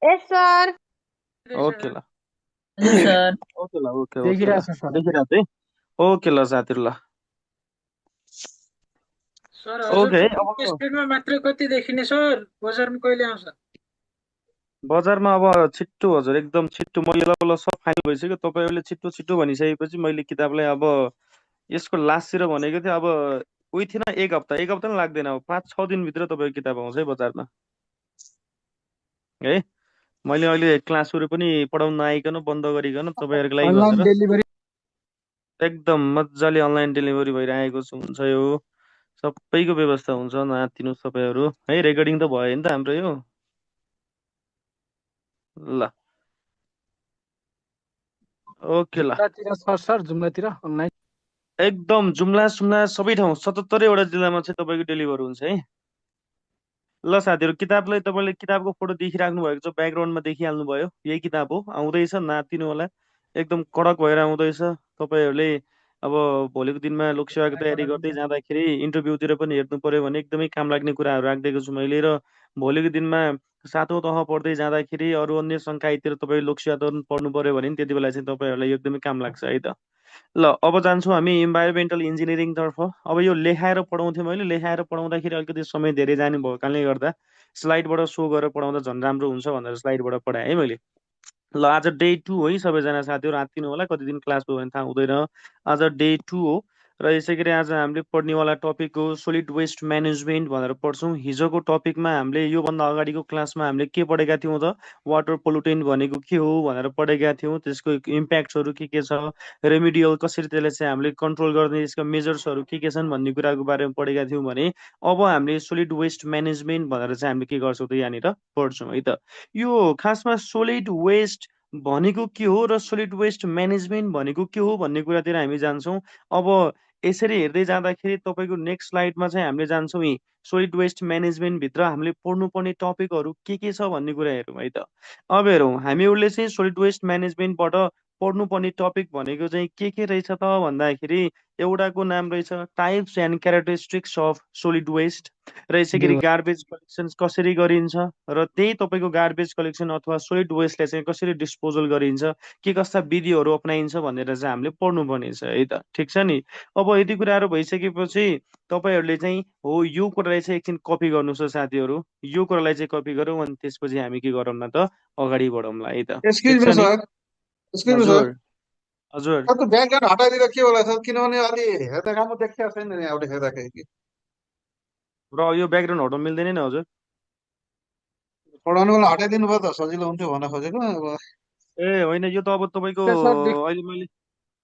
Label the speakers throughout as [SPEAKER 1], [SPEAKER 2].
[SPEAKER 1] यस sir.
[SPEAKER 2] Okay ल
[SPEAKER 3] हजुर sir.
[SPEAKER 2] Okay ल ओके ओके ल
[SPEAKER 4] देखिरहेको छ सर।
[SPEAKER 2] देखिरहेको है। ओके ल साथीहरू ल
[SPEAKER 3] सर
[SPEAKER 2] ओके है
[SPEAKER 3] हजुरको
[SPEAKER 2] अब
[SPEAKER 3] स्क्रिनमा मात्रै कति देखिने सर, बजारमा कहिले आउँछ?
[SPEAKER 2] बजारमा अब छिट्टो हजुर एकदम छिट्टो मैले ल सब फाइनल भइसक्यो तपाईँहरूले छिट्टो छिट्टो भनिसकेपछि मैले किताबलाई अब यसको लास्टतिर भनेको थिएँ अब विथिन एक हप्ता पनि लाग्दैन अब 5-6 दिनभित्र तपाईँको किताब आउँछ है बजारमा है। मैले अहिले क्लासहरू पनि पढाउन नआइकन बन्द गरिकन तपाईँहरूको लागि
[SPEAKER 4] अनलाइन
[SPEAKER 2] भनेर
[SPEAKER 4] डेलिभरी।
[SPEAKER 2] एकदम मजाले अनलाइन डेलिभरी भइरहेको हुन्छ यो सबैको व्यवस्था हुन्छ नआत्तिनुहोस् तपाईँहरू है। रेकर्डिङ त भयो नि त हाम्रो यो ल ओके ल
[SPEAKER 4] जुम्लातिर छ सर, जुम्लातिर अनलाइन।
[SPEAKER 2] एकदम जुम्ला सुम्ला सबै ठाउँ 77वटा जिल्लामा चाहिँ तपाईँको डेलिभर हुन्छ है। ल साथीहरू किताबलाई तपाईँले किताबको फोटो देखिराख्नु भएको छ ब्याकग्राउन्डमा देखिहाल्नु भयो यही किताब हो आउँदैछ नातिनु होला एकदम कडक भएर आउँदैछ तपाईँहरूले अब भोलिको दिनमा लोकसेवाको तयारी गर्दै जाँदाखेरि इन्टरभ्यूतिर पनि हेर्नु पर्यो भने एकदमै काम लाग्ने कुराहरू राखिदिएको छु मैले र भोलिको दिनमा 7औं तह पढ्दै जाँदाखेरि अरू अन्य सङ्कायतिर तपाईँ लोकसेवा पढ्नु पर्यो भने नि त्यति बेला चाहिँ तपाईँहरूलाई एकदमै काम लाग्छ है त। ल अब जान्छौँ हामी इन्भाइरोमेन्टल इन्जिनियरिङतर्फ। अब यो लेखाएर पढाउँथेँ मैले लेखाएर पढाउँदाखेरि अलिकति समय धेरै जाने भएको कारणले गर्दा स्लाइडबाट सो गरेर पढाउँदा झन् राम्रो हुन्छ भनेर स्लाइडबाट पढाएँ है मैले। ल आज डे 2 है सबैजना साथीहरू आत्तिनु होला कति दिन क्लास भयो भने थाहा हुँदैन। आज डे 2 हो र यसै गरी आज हामीले पढ्नेवाला टपिक हो सोलिड वेस्ट म्यानेजमेन्ट भनेर पढ्छौँ। हिजोको टपिकमा हामीले योभन्दा अगाडिको क्लासमा हामीले के पढेका थियौँ त वाटर पोलुटेन्ट भनेको के हो भनेर पढेका थियौँ त्यसको इम्प्याक्ट्सहरू के छ रेमिडियल कसरी त्यसलाई चाहिँ हामीले कन्ट्रोल गर्ने यसका मेजर्सहरू के छन् भन्ने कुराको बारेमा पढेका थियौँ भने अब हामीले सोलिड वेस्ट म्यानेजमेन्ट भनेर चाहिँ हामीले के गर्छौँ त यहाँनिर पढ्छौँ है त। यो खासमा सोलिड वेस्ट भनेको के हो र सोलिड वेस्ट म्यानेजमेन्ट भनेको के हो भन्ने कुरातिर हामी जान्छौँ। अब यसरी हेर्दै जाँदाखेरि तपाईँको नेक्स्ट स्लाइडमा चाहिँ हामीले जान्छौँ यी सोलिड वेस्ट म्यानेजमेन्टभित्र हामीले पढ्नुपर्ने टपिकहरू के छ भन्ने कुरा हेरौँ है त। अब हेरौँ हामीहरूले चाहिँ सोलिड वेस्ट म्यानेजमेन्टबाट पढ्नुपर्ने टपिक भनेको चाहिँ के रहेछ त भन्दाखेरि एउटाको नाम रहेछ types and characteristics of solid waste र यसै गरी गार्बेज कलेक्सन कसरी गरिन्छ र त्यही तपाईँको गार्बेज कलेक्सन अथवा सोलिड वेस्टलाई चाहिँ कसरी डिस्पोजल गरिन्छ के कस्ता विधिहरू अप्नाइन्छ भनेर चाहिँ हामीले पढ्नुपर्ने छ है त ठिक छ नि। अब यति कुराहरू भइसकेपछि तपाईँहरूले चाहिँ हो यो कुरालाई चाहिँ एकछिन कपी गर्नुहोस् त साथीहरू यो कुरालाई चाहिँ कपी गरौँ अनि त्यसपछि हामी के गरौँ न त अगाडि बढौँला है त ठिक
[SPEAKER 5] एक्सक्युज
[SPEAKER 2] छ
[SPEAKER 5] मी
[SPEAKER 2] नि।
[SPEAKER 5] सर, एक्सक्युज मी सर,
[SPEAKER 2] हजुर हजुर
[SPEAKER 5] त्यो ब्याकग्राउन्ड हटाइदिँदा के होला सर? किनभने अलि हेर्दा राम्रो देखिएको छैन नि यहाँबाट हेर्दाखेरि कि
[SPEAKER 2] र यो ब्याकग्राउन्ड हटाउनु मिल्दैन नि हजुर।
[SPEAKER 5] पढाउनु बेला हटाइदिनु भयो त सजिलो हुन्थ्यो भन्न खोजेको अब।
[SPEAKER 2] ए होइन यो त अब तपाईँको
[SPEAKER 4] सर
[SPEAKER 2] अहिले मैले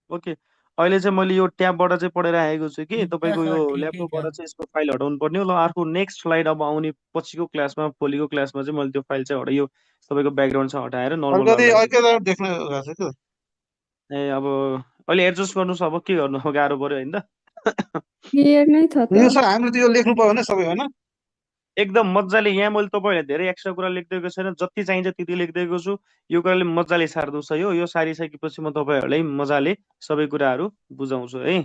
[SPEAKER 2] ओके अहिले चाहिँ मैले यो ट्याबबाट चाहिँ पढेर आएको छु कि
[SPEAKER 3] ठिक छ
[SPEAKER 2] तपाईँको यो
[SPEAKER 3] सर, ठिकै छ।
[SPEAKER 2] ल्यापटपबाट चाहिँ यसको फाइल हटाउनु पर्ने हो। ल अर्को नेक्स्ट स्लाइड अब आउने पछिको क्लासमा भोलिको क्लासमा चाहिँ मैले त्यो फाइल चाहिँ हटायो तपाईँको ब्याकग्राउन्ड चाहिँ हटाएर नर्मल
[SPEAKER 5] अलिकति
[SPEAKER 2] अनलाइन
[SPEAKER 5] ऐकै देख्न गएको छ कि
[SPEAKER 2] ए अब अहिले एडजस्ट गर्नुहोस् अब के गर्नु अब गाह्रो पऱ्यो होइन त
[SPEAKER 1] क्लियर नै छ
[SPEAKER 5] यो
[SPEAKER 1] त।
[SPEAKER 5] सर हामीले त यो लेख्नु पायो भने सबै होइन?
[SPEAKER 2] एकदम मजाले यहाँ मैले तपाईँलाई धेरै एक्स्ट्रा कुरा लेखिदिएको छैन जति चाहिन्छ त्यति लेखिदिएको छु। यो कुराले मजाले सार्नुहोस् है यो सारिसकेपछि म तपाईँहरूलाई मजाले सबै कुराहरू बुझाउँछु है।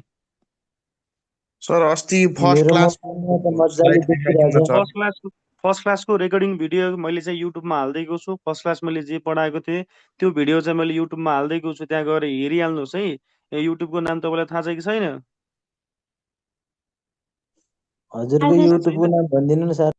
[SPEAKER 5] सर अस्ति फर्स्ट
[SPEAKER 4] मेरो
[SPEAKER 5] क्लास
[SPEAKER 4] मोबाइलमा त मजाले
[SPEAKER 5] स्लाइड देखाइदिनु न
[SPEAKER 4] देखिरहेछ।
[SPEAKER 5] सर।
[SPEAKER 2] फर्स्ट क्लासको रेकर्डिङ भिडियो मैले चाहिँ युट्युबमा हालिदिएको छु। फर्स्ट क्लास मैले जे पढाएको थिएँ त्यो भिडियो चाहिँ मैले युट्युबमा हालिदिएको छु त्यहाँ गएर हेरिहाल्नुहोस् है। युट्युबको नाम तपाईँलाई थाहा छ कि छैन?
[SPEAKER 4] हजुरको
[SPEAKER 1] थाहा
[SPEAKER 2] थाहा
[SPEAKER 4] युट्युबको
[SPEAKER 2] छैन?
[SPEAKER 4] नाम भनिदिनु न सर।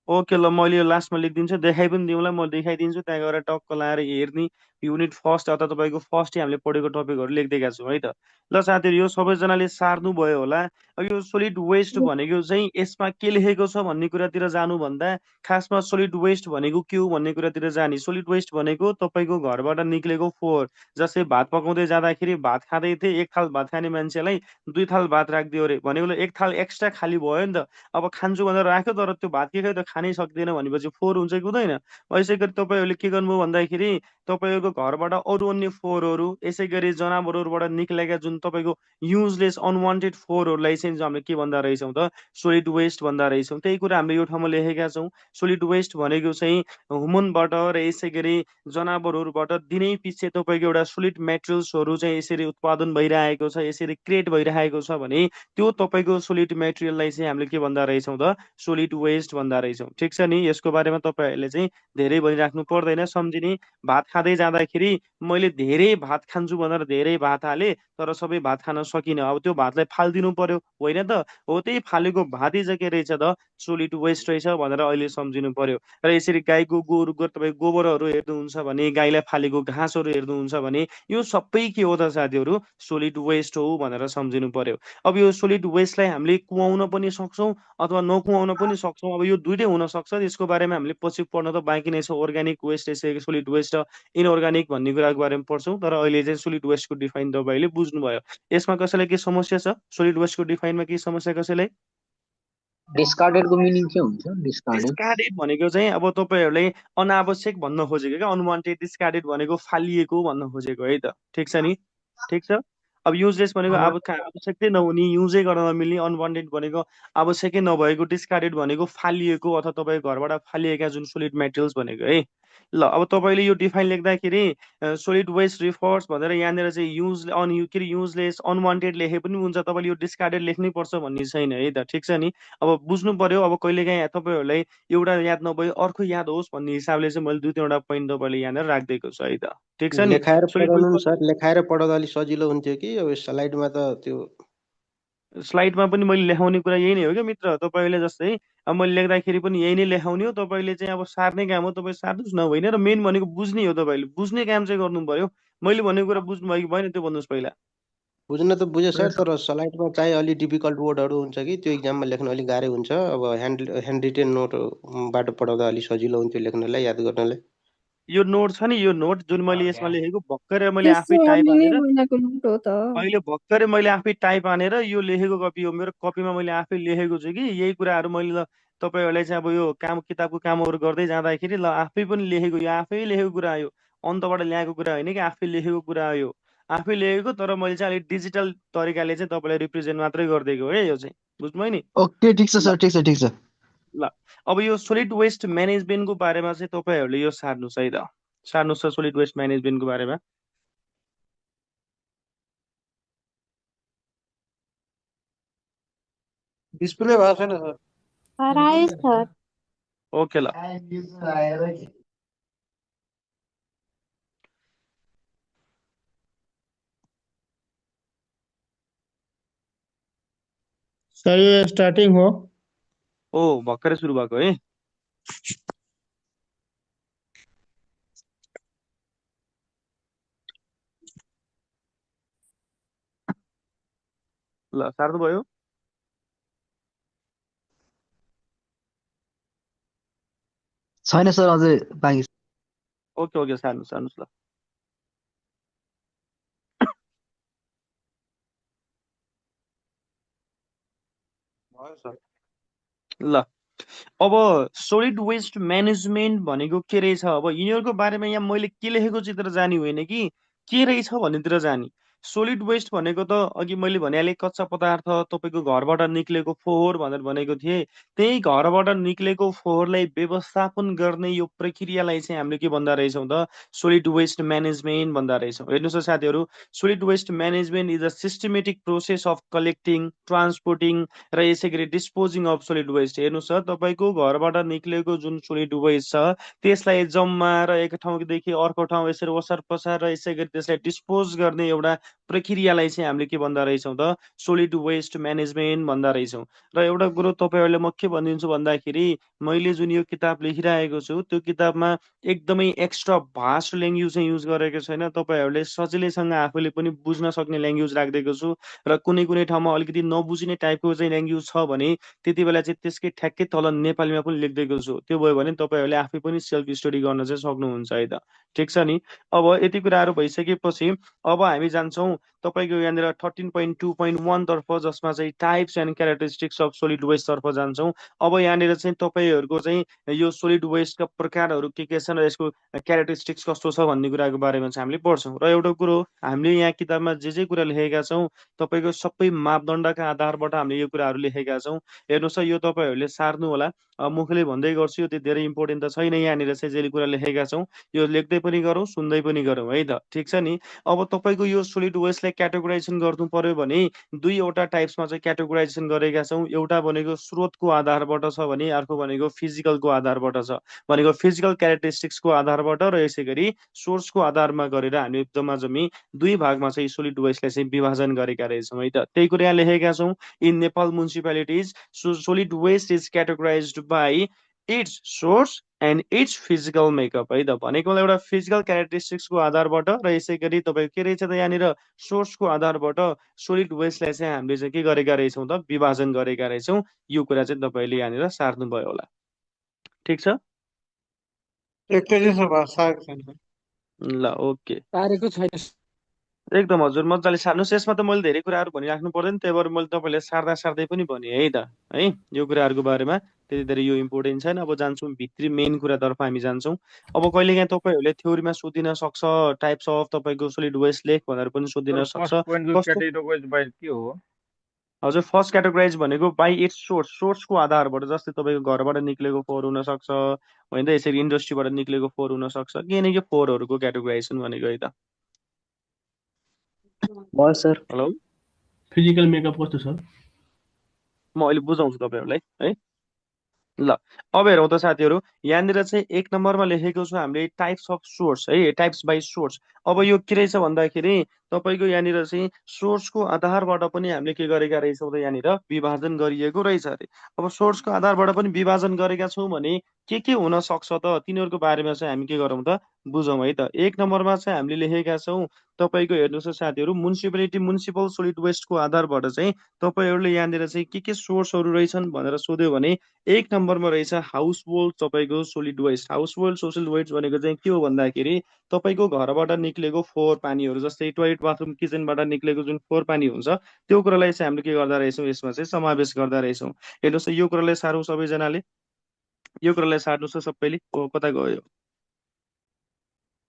[SPEAKER 2] ओके ल मैले यो लास्टमा लेखिदिन्छु देखाइ पनि दिउँला म देखाइदिन्छु त्यहाँ गएर टक्क लाएर हेर्ने युनिट फर्स्ट अथवा तपाईँको फर्स्ट हामीले पढेको टपिकहरू लेखिदिएका छौँ है त। ल साथीहरू यो सबैजनाले सार्नु भयो होला। अब यो सोलिड वेस्ट भनेको चाहिँ यसमा के लेखेको छ भन्ने कुरातिर जानुभन्दा खासमा सोलिड वेस्ट भनेको के हो भन्ने कुरातिर जाने। सोलिड वेस्ट भनेको तपाईँको घरबाट निक्लेको फोहोर जस्तै भात पकाउँदै जाँदाखेरि भात खाँदै थिए एक थाल भात खाने मान्छेलाई 2 थाल भात राखिदियो अरे भनेको एक थाल एक्स्ट्रा खाली भयो नि त। अब खान्छु भनेर राख्यो तर त्यो भात के खायो त खानै सक्दैन भनेपछि फोहोर हुन्छ कि हुँदैन। यसै गरी तपाईँहरूले के गर्नुभयो भन्दाखेरि तपाईँहरूको घरबाट अरू अन्य फोहोरहरू यसै गरी जनावरहरूबाट निक्लेका जुन तपाईँको युजलेस अनवान्टेड फोहोरहरूलाई चाहिँ हामीले के भन्दा रहेछौँ त सोलिड वेस्ट भन्दा रहेछौँ। त्यही कुरा हामीले यो ठाउँमा लेखेका छौँ। सोलिड वेस्ट भनेको चाहिँ ह्युमनबाट र यसै गरी जनावरहरूबाट दिनै पछि तपाईँको एउटा सोलिड मेटेरियल्सहरू चाहिँ यसरी उत्पादन भइरहेको छ, यसरी क्रिएट भइरहेको छ भने त्यो तपाईँको सोलिड मेटेरियललाई चाहिँ हामीले के भन्दा रहेछौँ त सोलिड वेस्ट भन्दा रहेछौँ। ठिक छ नि। यसको बारेमा तपाईँहरूले चाहिँ धेरै भनिराख्नु पर्दैन, सम्झिने। भात खाँदै जाँदाखेरि मैले धेरै भात खान्छु भनेर धेरै भात हालेँ, तर सबै भात खान सकिनँ। अब त्यो भातलाई फालिदिनु पर्यो, होइन त? हो, त्यही फालेको भातै चाहिँ के रहेछ त सोलिड वेस्ट रहेछ भनेर अहिले सम्झिनु पर्यो। र यसरी गाईको तपाईँ गोबरहरू हेर्नुहुन्छ भने, गाईलाई फालेको घाँसहरू हेर्नुहुन्छ भने यो सबै के हो त साथीहरू सोलिड वेस्ट हो भनेर सम्झिनु पर्यो। अब यो सोलिड वेस्टलाई हामीले कुहाउन पनि सक्छौँ अथवा नकुहाउन पनि सक्छौँ। अब यो दुइटै हुन सक्छ। यसको बारेमा हामीले पछि पढ्न त बाँकी नै छ। अर्ग्यानिक वेस्ट यसै सोलिड वेस्ट र इनअर्ग्यानिक भन्ने कुराको बारेमा पढ्छौँ। तर अहिले चाहिँ सोलिड वेस्टको डिफाइन तपाईँले बुझ्नुभयो। यसमा कसैलाई के समस्या छ? सोलिड वेस्टको डिफाइनमा के समस्या कसैलाई?
[SPEAKER 1] डिस्कार्डेडको मिनिङ के हुन्छ? डिस्कार्डेड
[SPEAKER 2] डिस्कार्डेड भनेको चाहिँ अब तपाईँहरूले अनावश्यक भन्न खोजेको क्या, अनवान्टेड। डिस्कार्डेड भनेको फालिएको भन्न खोजेको है त। ठिक छ नि? ठिक छ। अब युजलेस भनेको अब आवश्यकै नहुने, युजै गर्न नमिल्ने। अनवान्टेड भनेको आवश्यकै नभएको। डिस्कार्डेड भनेको फालिएको अथवा तपाईँको घरबाट फालिएका जुन सोलिड मेटेरियल्स भनेको है। ल, अब तपाईँले यो डिफाइन लेख्दाखेरि सोलिड वेस्ट रिफर्स भनेर यहाँनिर चाहिँ के अरे युजलेस अनवान्टेड लेखे पनि हुन्छ। तपाईँले यो डिस्कार्डेड लेख्नै पर्छ भन्ने छैन है त। ठिक छ नि। अब बुझ्नु पर्यो। अब कहिलेकाहीँ तपाईँहरूलाई एउटा याद नभए अर्को याद होस् भन्ने हिसाबले चाहिँ मैले दुई तिनवटा पोइन्ट तपाईँले यहाँनिर राखिदिएको छु है त। ठिक छ नि।
[SPEAKER 6] लेखाएर
[SPEAKER 2] सोलिड
[SPEAKER 6] पढाउनु नि
[SPEAKER 2] वेस्ट
[SPEAKER 6] सर, लेखाएर पढाउँदा अलिक सजिलो हुन्थ्यो कि अब स्लाइडमा त त्यो
[SPEAKER 2] स्लाइडमा पनि मैले लेखाउने कुरा यही नै हो क्या मित्र। तपाईँले जस्तै अब मैले लेख्दाखेरि पनि यही नै लेखाउने हो। तपाईँले चाहिँ अब सार्ने काम हो, तपाईँ सार्नुहोस् न, होइन? र मेन भनेको बुझ्ने हो। तपाईँले बुझ्ने काम चाहिँ गर्नु पर्यो। मैले भनेको कुरा बुझ्नुभयो कि भएन त्यो भन्नुहोस् पहिला।
[SPEAKER 6] बुझ्न त बुझेँ सर, तर स्लाइडमा चाहिँ अलिक डिफिकल्ट वर्डहरू हुन्छ कि त्यो इक्जाममा लेख्न अलिक गाह्रो हुन्छ। अब ह्यान्ड रिटेन नोटबाट पढाउँदा अलिक सजिलो हुन्थ्यो लेख्नलाई, याद गर्नलाई।
[SPEAKER 2] यो नोट छ नि, यो नोट जुन मैले यसमा लेखेको भर्खरै मैले आफै
[SPEAKER 7] त्यसो
[SPEAKER 2] टाइप
[SPEAKER 7] अलि नै
[SPEAKER 2] हानेर
[SPEAKER 7] महिनाको नोट हो त।
[SPEAKER 2] अहिले भर्खरै मैले आफै टाइप हानेर यो लेखेको कपी हो। मेरो कपीमा मैले आफै लेखेको छु कि यही कुराहरू मैले ल तपाईँहरूलाई चाहिँ अब यो किताबको कामहरू गर्दै जाँदाखेरि ल आफै पनि लेखेको, यो आफै लेखेको कुरा हो। यो अन्तबाट ल्याएको कुरा होइन कि आफै लेखेको कुरा हो। यो आफै लेखेको, तर मैले चाहिँ अलिक डिजिटल तरिकाले चाहिँ तपाईँलाई रिप्रेजेन्ट मात्रै गरिदिएको है। यो चाहिँ बुझ्नुभयो नि?
[SPEAKER 8] ओके, ठिक छ
[SPEAKER 2] ल
[SPEAKER 8] सर, ठिक छ, ठिक छ।
[SPEAKER 2] ल, अब यो सोलिड वेस्ट म्यानेजमेन्टको बारेमा चाहिँ तपाईँहरूले यो सार्नुहोस् है त। सार्नुहोस् त सोलिड वेस्ट म्यानेजमेन्टको बारेमा।
[SPEAKER 5] डिस्प्ले भएको छैन सर।
[SPEAKER 7] हरायो सर।
[SPEAKER 2] ओके ल।
[SPEAKER 3] सर यो स्टार्टिङ हो।
[SPEAKER 2] ओ, भर्खरै सुरु भएको है। ल, सार्नुभयो?
[SPEAKER 8] छैन सर, अझै बाँकी छ।
[SPEAKER 2] ओके ओके, सार्नुहोस् सार्नुहोस् ल।
[SPEAKER 5] भयो सर।
[SPEAKER 2] ल, अब सोलिड वेस्ट म्यानेजमेन्ट भनेको के रहेछ? अब यिनीहरूको बारेमा यहाँ मैले के लेखेको चित्र जाने होइन कि के रहेछ भन्नेतिर जाने। सोलिड वेस्ट भनेको त अघि मैले भनिहालेँ, कच्चा पदार्थ, तपाईँको घरबाट निक्लेको फोहोर भनेर भनेको थिएँ। त्यही घरबाट निक्लेको फोहोरलाई व्यवस्थापन गर्ने यो प्रक्रियालाई चाहिँ हामीले के भन्दा रहेछौँ त सोलिड वेस्ट म्यानेजमेन्ट भन्दा रहेछौँ। हेर्नुहोस् त साथीहरू, solid waste management is a systematic process of collecting, transporting र यसै गरी डिस्पोजिङ अफ सोलिड वेस्ट। हेर्नुहोस् त, तपाईँको घरबाट निक्लेको जुन सोलिड वेस्ट छ त्यसलाई जम्मा र एक ठाउँदेखि अर्को ठाउँ यसरी ओसार पसार र यसै गरी त्यसलाई डिस्पोज गर्ने एउटा प्रक्रियालाई चाहिँ हामीले के भन्दा रहेछौँ त सोलिड वेस्ट म्यानेजमेन्ट भन्दा रहेछौँ। र एउटा कुरो तपाईँहरूले म के भनिदिन्छु भन्दाखेरि, मैले जुन यो किताब लेखिरहेको छु त्यो किताबमा एकदमै एक्स्ट्रा भास्ट ल्याङ्ग्वेज चाहिँ युज गरेको छैन। तपाईँहरूले सजिलैसँग आफूले पनि बुझ्न सक्ने ल्याङ्ग्वेज राखिदिएको छु। र कुनै कुनै ठाउँमा अलिकति नबुझिने टाइपको चाहिँ ल्याङ्ग्वेज छ भने त्यति बेला चाहिँ त्यसकै ठ्याक्कै तल नेपालीमा पनि लेखिदिएको छु। त्यो भयो भने तपाईँहरूले आफै पनि सेल्फ स्टडी गर्न चाहिँ सक्नुहुन्छ है त। ठिक छ नि। अब यति कुराहरू भइसकेपछि अब हामी जान्छौँ जान्छौँ तपाईँको यहाँनिर 13.2.1 तर्फ, जसमा चाहिँ types and characteristics of solid waste तर्फ जान्छौँ। अब यहाँनिर चाहिँ तपाईँहरूको चाहिँ यो सोलिड वेस्टका प्रकारहरू के छन् र यसको क्यारेक्टरिस्टिक्स कस्तो छ भन्ने कुराको बारेमा चाहिँ हामीले पढ्छौँ। र एउटा कुरो, हामीले यहाँ किताबमा जे कुरा लेखेका छौँ तपाईँको सबै मापदण्डका आधारबाट हामीले यो कुराहरू लेखेका छौँ। हेर्नुहोस्, यो तपाईँहरूले सार्नु होला। मुखले भन्दै गर्छु, यो त्यो धेरै इम्पोर्टेन्ट त छैन। यहाँनिर चाहिँ जे कुरा लेखेका छौँ यो लेख्दै पनि गरौँ, सुन्दै पनि गरौँ, है त? ठिक छ नि। अब तपाईँको यो सोलिड वेस्टलाई क्याटेगोराइजेसन गर्नु पर्यो भने दुईवटा टाइप्समा चाहिँ क्याटेगोराइजेसन गरेका छौँ। एउटा भनेको स्रोतको आधारबाट छ भने अर्को भनेको फिजिकलको आधारबाट छ। भनेको फिजिकल क्यारेक्टरिस्टिक्सको आधारबाट र यसै गरी सोर्सको आधारमा गरेर हामी जम्मा जम्मी दुई भागमा चाहिँ सोलिड वेस्टलाई चाहिँ विभाजन गरेका रहेछौँ, है त? त्यही कुरा यहाँ लेखेका छौँ। In Nepal municipalities solid waste is categorized by its source and its physical makeup, है त? भनेको एउटा फिजिकल क्यारेक्टरिस्टिक्सको आधारबाट र यसै गरी तपाईँको के रहेछ त यहाँनिर सोर्सको आधारबाट सोलिड वेस्टलाई चाहिँ हामीले चाहिँ के गरेका रहेछौँ त विभाजन गरेका रहेछौँ। यो कुरा चाहिँ तपाईँले यहाँनिर सार्नुभयो होला। ठिक छ?
[SPEAKER 5] एकैछिन साहेब छैन।
[SPEAKER 2] ल, ओके,
[SPEAKER 4] पारेको छैन।
[SPEAKER 2] एकदम हजुर, मजाले सार्नुहोस्। यसमा त मैले धेरै कुराहरू भनिराख्नु पर्दैन, त्यही भएर मैले तपाईँलाई सार्दै पनि भने, है त? है, यो कुराहरूको बारेमा त्यति धेरै यो इम्पोर्टेन्ट छैन। अब जान्छौँ भित्री मेन कुरातर्फ हामी जान्छौँ। अब कहिलेकाहीँ तपाईँहरूले थ्योरीमा सोधिन सक्छ, टाइप्स अफ तपाईँको सोलिड वेस्ट लेख भनेर पनि सोधिन सक्छ।
[SPEAKER 9] हो?
[SPEAKER 2] हजुर, फर्स्ट क्याटेगोराइज भनेको बाई इट्स सोर्स, सोर्सको आधारबाट। जस्तै तपाईँको घरबाट निक्लेको फोहोर हुनसक्छ, होइन त? यसरी इन्डस्ट्रीबाट निक्लेको फोहोर हुनसक्छ, के न के फोहोरहरूको क्याटेगोराइजेसन भनेको, है त?
[SPEAKER 8] सर
[SPEAKER 2] हेलो,
[SPEAKER 3] फिजिकल मेकअप कस्तो छ?
[SPEAKER 2] म अहिले बुझाउँछु तपाईँहरूलाई, है? ल, अब हेरौँ त साथीहरू, यहाँनिर चाहिँ एक नम्बरमा लेखेको छ हामीले टाइप्स अफ सोर्स, है? Types by source. अब यो के रहेछ भन्दाखेरि तपाईँको यहाँनिर चाहिँ सोर्सको आधारबाट पनि हामीले के गरेका रहेछौँ त यहाँनिर विभाजन गरिएको रहेछ अरे। अब सोर्सको आधारबाट पनि विभाजन गरेका छौँ भने के हुन सक्छ त तिनीहरूको बारेमा चाहिँ हामी के गरौँ त बुझौँ, है त? एक नम्बरमा चाहिँ हामीले लेखेका छौँ तपाईँको, हेर्नुहोस् त साथीहरू, म्युनिसिपल सोलिड वेस्टको आधारबाट चाहिँ तपाईँहरूले यहाँनिर चाहिँ के सोर्सहरू रहेछन् भनेर सोध्यो भने एक नम्बरमा रहेछ हाउस होल्ड तपाईँको solid waste. Household solid waste भनेको चाहिँ के हो भन्दाखेरि तपाईँको घरबाट निक्लेको फोहोर पानीहरू, जस्तै टोयलेट बाथरुम किचनबाट निक्लेको जुन फोहोर पानी हुन्छ त्यो कुरालाई चाहिँ हामीले के गर्दा रहेछौँ, यसमा चाहिँ समावेश गर्दा रहेछौँ। हेर्नुहोस्, यो कुरालाई सारौँ सबैजनाले, यो कुरालाई सार्नुहोस् त सबैले। कता गयो?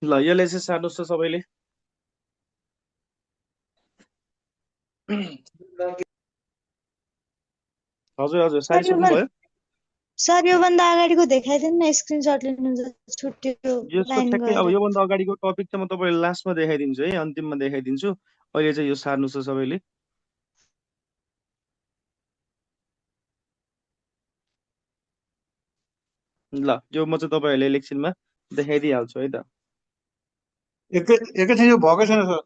[SPEAKER 2] ल, यसलाई चाहिँ सार्नुहोस् त सबैले। हजुर हजुर, सारिसक्नुभयो?
[SPEAKER 7] सर योभन्दा अगाडिको देखाइदिनु न, स्क्रिनसट लिनु छुट्यो
[SPEAKER 2] यसको
[SPEAKER 7] लाइन
[SPEAKER 2] ठ्याक्कै अब
[SPEAKER 7] गएर।
[SPEAKER 2] योभन्दा अगाडिको टपिक चाहिँ म तपाईँलाई लास्टमा देखाइदिन्छु, है? अन्तिममा देखाइदिन्छु। अहिले चाहिँ यो सार्नुहोस् त सबैले। ल, यो म चाहिँ तपाईँहरूले इलेक्सनमा देखाइदिइहाल्छु, है त?
[SPEAKER 5] एकैछिन यो भएकै छैन सर।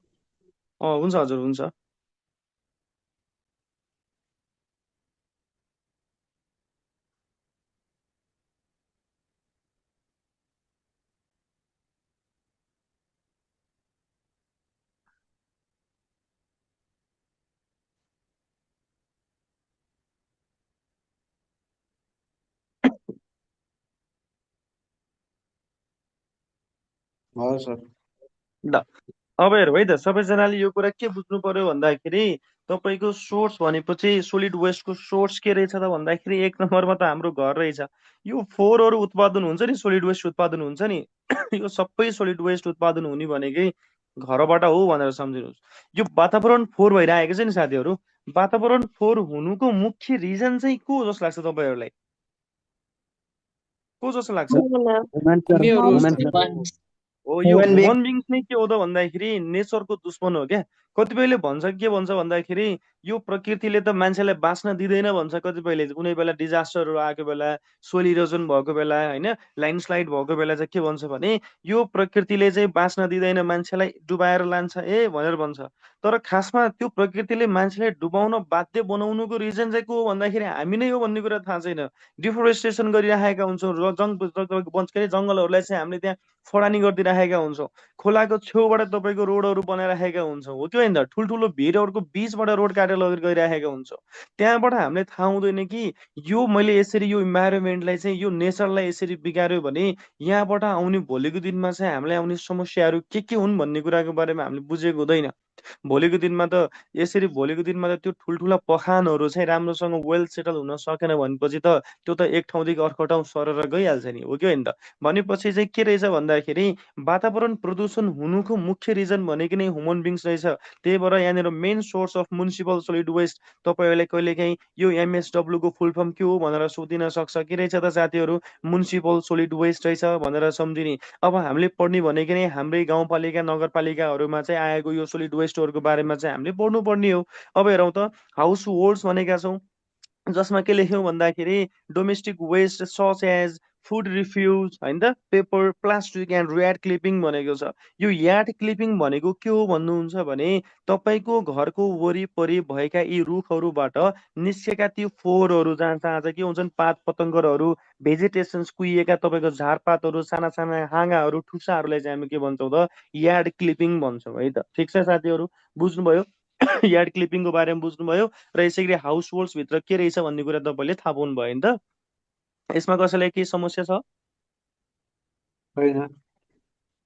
[SPEAKER 2] हुन्छ हजुर, हुन्छ।
[SPEAKER 5] हजुर सर।
[SPEAKER 2] ल, अब हेरौँ है त सबैजनाले, यो कुरा के बुझ्नु पर्यो भन्दाखेरि तपाईँको सोर्स भनेपछि सोलिड वेस्टको सोर्स के रहेछ त भन्दाखेरि एक नम्बरमा त हाम्रो घर रहेछ। यो फोहोरहरू उत्पादन हुन्छ नि, सोलिड वेस्ट उत्पादन हुन्छ नि, यो सबै सोलिड वेस्ट उत्पादन हुने भनेकै घरबाट हो भनेर सम्झिनुहोस्। यो वातावरण फोहोर भइरहेको छ नि साथीहरू, वातावरण फोहोर हुनुको मुख्य रिजन चाहिँ को हो जस्तो लाग्छ तपाईँहरूलाई? को जस्तो लाग्छ? हो, यो ह्युमन बिङ्स नै के हो त भन्दाखेरि नेचरको दुश्मन हो क्या। कतिपयले भन्छ के भन्छ भन्दाखेरि यो प्रकृतिले त मान्छेलाई बाँच्न दिँदैन भन्छ। कतिपयले कुनै बेला डिजास्टरहरू आएको बेला, सोइल इरोजन भएको बेला, होइन, ल्यान्डस्लाइड भएको बेला चाहिँ के भन्छ भने यो प्रकृतिले चाहिँ बाँच्न दिँदैन, मान्छेलाई डुबाएर लान्छ भनेर भन्छ। तर खासमा त्यो प्रकृतिले मान्छेलाई डुबाउन बाध्य बनाउनुको रिजन चाहिँ को हो भन्दाखेरि हामी नै हो भन्ने कुरा थाहा छैन। डिफोरेस्टेसन गरिराखेका हुन्छौँ, जङ्गलहरूलाई चाहिँ हामीले त्यहाँ फडानी गरिदिइराखेका हुन्छौँ। खोलाको छेउबाट तपाईँको रोडहरू बनाइराखेका हुन्छौँ, हो कि होइन त? ठुल्ठुलो भिरहरूको बिचबाट रोड काटेर लगेर गइराखेका हुन्छौँ। त्यहाँबाट हामीले थाहा हुँदैन कि यो मैले यसरी यो इन्भाइरोमेन्टलाई चाहिँ, यो नेचरलाई यसरी बिगार्यो भने यहाँबाट आउने भोलिको दिनमा चाहिँ हामीलाई आउने समस्याहरू के हुन् भन्ने कुराको बारेमा हामीले बुझेको हुँदैन। भोलिको दिनमा त भोलिको दिनमा त त्यो ठुल्ठुला पखानहरू चाहिँ राम्रोसँग वेल सेटल हुन सकेन भनेपछि त त्यो त एक ठाउँदेखि अर्को ठाउँ सरेर गइहाल्छ नि, हो कि होइन त? भनेपछि चाहिँ के रहेछ भन्दाखेरि वातावरण प्रदूषण हुनुको मुख्य रिजन भनेको नै ह्युमन बिङ्स रहेछ। त्यही भएर यहाँनिर main source of municipal solid waste तपाईँहरूले कहिलेकाहीँ यो एमएसडब्ल्यू को फुल फर्म के हो भनेर सोधिन सक्छ। के रहेछ त साथीहरू? म्युनिसिपल सोलिड वेस्ट रहेछ भनेर सम्झिने। अब हामीले पढ्ने भनेको नै हाम्रै गाउँपालिका नगरपालिकाहरूमा चाहिँ आएको यो सोलिड वेस्टहरूको बारेमा चाहिँ हामीले पढ्नु पर्ने हो। अब हेरौँ त, हाउस होल्ड्स भनेका छौँ जसमा के लेख्यौँ भन्दाखेरि domestic waste such as food refuse होइन त, paper, plastic and yard clipping भनेको छ। यो यार्ड क्लिपिङ भनेको के हो भन्नुहुन्छ भने तपाईँको घरको वरिपरि भएका यी रुखहरूबाट निस्केका ती फोहोरहरू जहाँ चाहिँ के हुन्छन्, पात पतङ्गहरू, भेजिटेसन्स, कुहिएका तपाईँको झारपातहरू, साना साना हाँगाहरू, ठुसाहरूलाई चाहिँ हामी के भन्छौँ त? यार्ड क्लिपिङ भन्छौँ है त। ठिक छ साथीहरू, बुझ्नुभयो? यार्ड क्लिपिङको बारेमा बुझ्नुभयो र यसै गरी हाउस होल्ड्स भित्र के रहेछ भन्ने कुरा तपाईँले थाहा पाउनु भयो नि त? यसमा कसैलाई केही समस्या छ?
[SPEAKER 5] होइन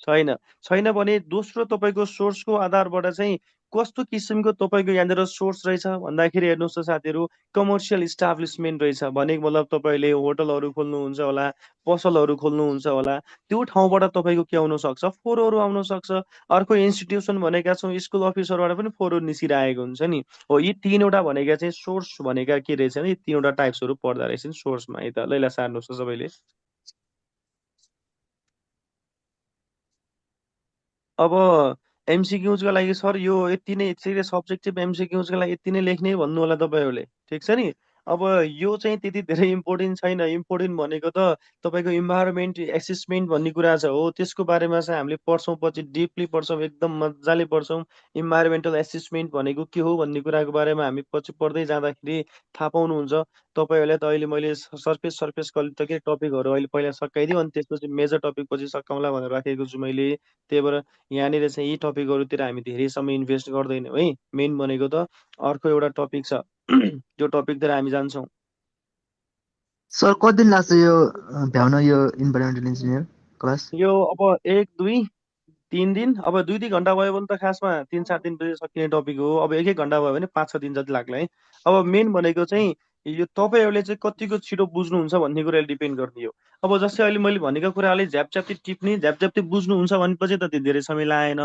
[SPEAKER 2] छैन। छैन भने दोस्रो तपाईँको सोर्सको आधारबाट चाहिँ कस्तो किसिमको तपाईँको यहाँनिर सोर्स रहेछ भन्दाखेरि हेर्नुहोस् त साथीहरू, कमर्सियल इस्टाब्लिसमेन्ट रहेछ। भनेको मतलब तपाईँले होटलहरू खोल्नुहुन्छ होला, पसलहरू खोल्नुहुन्छ होला, त्यो ठाउँबाट तपाईँको के आउन सक्छ? फोहोरहरू आउन सक्छ। अर्को इन्स्टिट्युसन भनेका छौँ, स्कुल अफिसहरूबाट पनि फोहोरहरू निस्किरहेको हुन्छ नि। हो, यी तीनवटा भनेका चाहिँ सोर्स भनेका के रहेछ नि, यी तीनवटा टाइप्सहरू पर्दा रहेछ नि सोर्समा है त। लैला सार्नुहोस् त सबैले। अब एमसिक्युजको लागि सर यो यति नै, यसरी सब्जेक्टिभ एमसिक्युजको लागि यति नै लेख्ने भन्नु होला तपाईँहरूले, ठिक छ नि? अब यो चाहिँ त्यति धेरै इम्पोर्टेन्ट छैन। इम्पोर्टेन्ट भनेको त तपाईँको इन्भाइरोमेन्ट एसेसमेन्ट भन्ने कुरा छ, हो त्यसको बारेमा चाहिँ हामीले पढ्छौँ, पछि डिपली पढ्छौँ, एकदम मजाले पढ्छौँ। इन्भाइरोमेन्टल एसेसमेन्ट भनेको के हो भन्ने कुराको बारेमा हामी पछि पढ्दै जाँदाखेरि थाहा पाउनुहुन्छ। तपाईँहरूले त अहिले मैले सर्फेस सर्फेस त के टपिकहरू अहिले पहिला सकाइदिउँ, अनि त्यसपछि मेजर टपिक पछि सकाउँला भनेर राखेको छु मैले। त्यही भएर यहाँनिर चाहिँ यी टपिकहरूतिर हामी धेरै समय इन्भेस्ट गर्दैनौँ है। मेन भनेको त अर्को एउटा टपिक छ, त्यो टपिकतिर हामी जान्छौँ।
[SPEAKER 8] सर कति दिन लाग्छ यो भ्याउन यो इन्भाइरोमेन्टल इन्जिनियर क्लास?
[SPEAKER 2] यो अब 1 2 3 दिन, अब 2-2 घन्टा भयो भने त खासमा 3-4 दिन पछि सकिने टपिक हो। अब 1-1 घन्टा भयो भने 5-6 दिन जति लाग्ला है। अब मेन भनेको चाहिँ यो तपाईँहरूले चाहिँ कतिको छिटो बुझ्नुहुन्छ भन्ने कुराले डिपेन्ड गर्ने हो। अब जस्तै अहिले मैले भनेको कुराले झ्यापझ्याप्ती टिप्ने, झ्यापझ्याप्ती बुझ्नुहुन्छ भनेपछि त धेरै समय लागेन,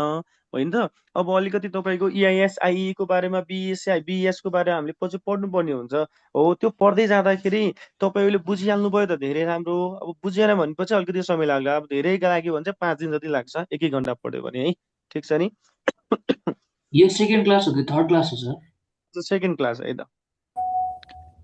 [SPEAKER 2] होइन त? अब अलिकति तपाईँको इआइएस आइई को बारेमा, बिएस को बारेमा हामीले पछि पढ्नुपर्ने हुन्छ। हो, त्यो पढ्दै जाँदाखेरि तपाईँहरूले बुझिहाल्नु भयो त धेरै राम्रो। अब बुझेन भनेपछि अलिकति समय लाग्ला। अब धेरै लाग्यो भने चाहिँ 5 दिन जति लाग्छ, 1-1 घन्टा पढ्यो भने है। ठिक छ नि?
[SPEAKER 10] यो सेकेन्ड क्लास हो कि थर्ड क्लास हो सर?
[SPEAKER 2] सेकेन्ड क्लास है त।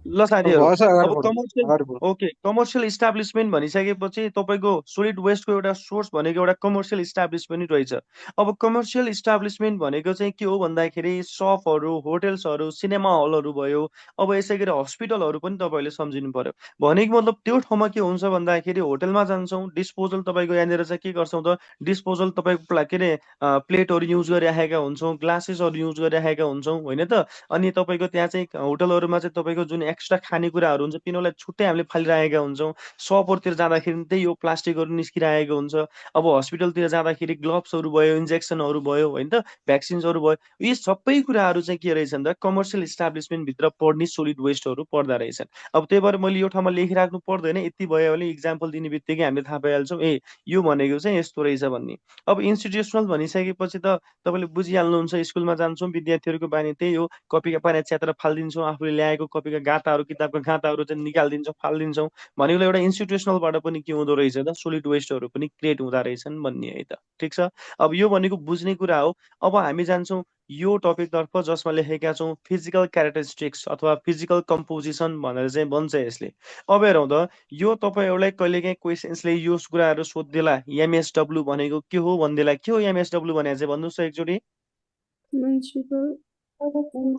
[SPEAKER 2] ल
[SPEAKER 5] अब
[SPEAKER 2] साथीहरू,
[SPEAKER 5] भएछ अगाडि
[SPEAKER 2] अब
[SPEAKER 5] बढ्नु
[SPEAKER 2] कमर्सियल,
[SPEAKER 5] अगाडि बढ्नु
[SPEAKER 2] ओके, कमर्सियल इस्टाब्लिसमेन्ट भनिसकेपछि तपाईँको सोलिड वेस्टको एउटा सोर्स भनेको एउटा कमर्सियल इस्टाब्लिसमेन्ट रहेछ। अब कमर्सियल इस्टाब्लिसमेन्ट भनेको चाहिँ के हो भन्दाखेरि सपहरू, होटल्सहरू, सिनेमा हलहरू भयो। अब यसै गरी हस्पिटलहरू पनि तपाईँहरूले सम्झिनु पर्यो। भनेको मतलब त्यो ठाउँमा के हुन्छ भन्दाखेरि होटलमा जान्छौँ, डिस्पोजल तपाईँको यहाँनिर चाहिँ के गर्छौँ त, डिस्पोजल तपाईँको के अरे प्लेटहरू युज गरिराखेका हुन्छौँ, ग्लासेसहरू युज गरिराखेका हुन्छौँ, होइन त? अनि तपाईँको त्यहाँ चाहिँ होटलहरूमा चाहिँ तपाईँको जुन एक्स्ट्रा खानेकुराहरू हुन्छ तिनीहरूलाई छुट्टै हामीले फालिरहेका हुन्छौँ। सपहरूतिर जाँदाखेरि त्यही हो, प्लास्टिकहरू निस्किरहेको हुन्छ। अब हस्पिटलतिर जाँदाखेरि ग्लोभ्सहरू भयो, इन्जेक्सनहरू भयो, होइन त, भ्याक्सिन्सहरू भयो। यी सबै कुराहरू चाहिँ के रहेछन् त, कमर्सियल इस्टाब्लिसमेन्टभित्र पढ्ने सोलिड वेस्टहरू पर्दा रहेछन्। अब त्यही भएर मैले यो ठाउँमा लेखिराख्नु पर्दैन, यति भयो भने इक्जाम्पल दिने बित्तिकै हामीले थाहा पाइहाल्छौँ, ए यो भनेको चाहिँ यस्तो रहेछ भन्ने। अब इन्स्टिट्युसनल भनिसकेपछि त तपाईँले बुझिहाल्नुहुन्छ, स्कुलमा जान्छौँ, विद्यार्थीहरूको बानी त्यही हो, कपीका पाना च्यातेर फालिदिन्छौँ, आफूले ल्याएको कपीका गाताहरू, किताबका गाताहरू चाहिँ निकालिदिन्छौँ, फालिदिन्छौँ। भनेको एउटा इन्स्टिट्युसनलबाट पनि के हुँदो रहेछ त, सोलिड वेस्टहरू पनि क्रिएट हुँदो रहेछन् भन्ने है त। ठिक छ? अब यो भनेको बुझ्ने कुरा हो। अब हामी जान्छौँ यो टपिकतर्फ जसमा लेखेका छौँ फिजिकल क्यारेक्टरिस्टिक्स अथवा फिजिकल कम्पोजिसन भनेर चाहिँ भन्छ यसले। अब हेरौँ त, यो तपाईँहरूलाई कहिलेकाहीँ क्वेसन्सले यो कुराहरू सोधिदिएला, एमएसडब्ल्यू भनेको के हो भनिदिएला। के हो एमएसडब्ल्यू भने चाहिँ भन्नुहोस् त एकचोटि।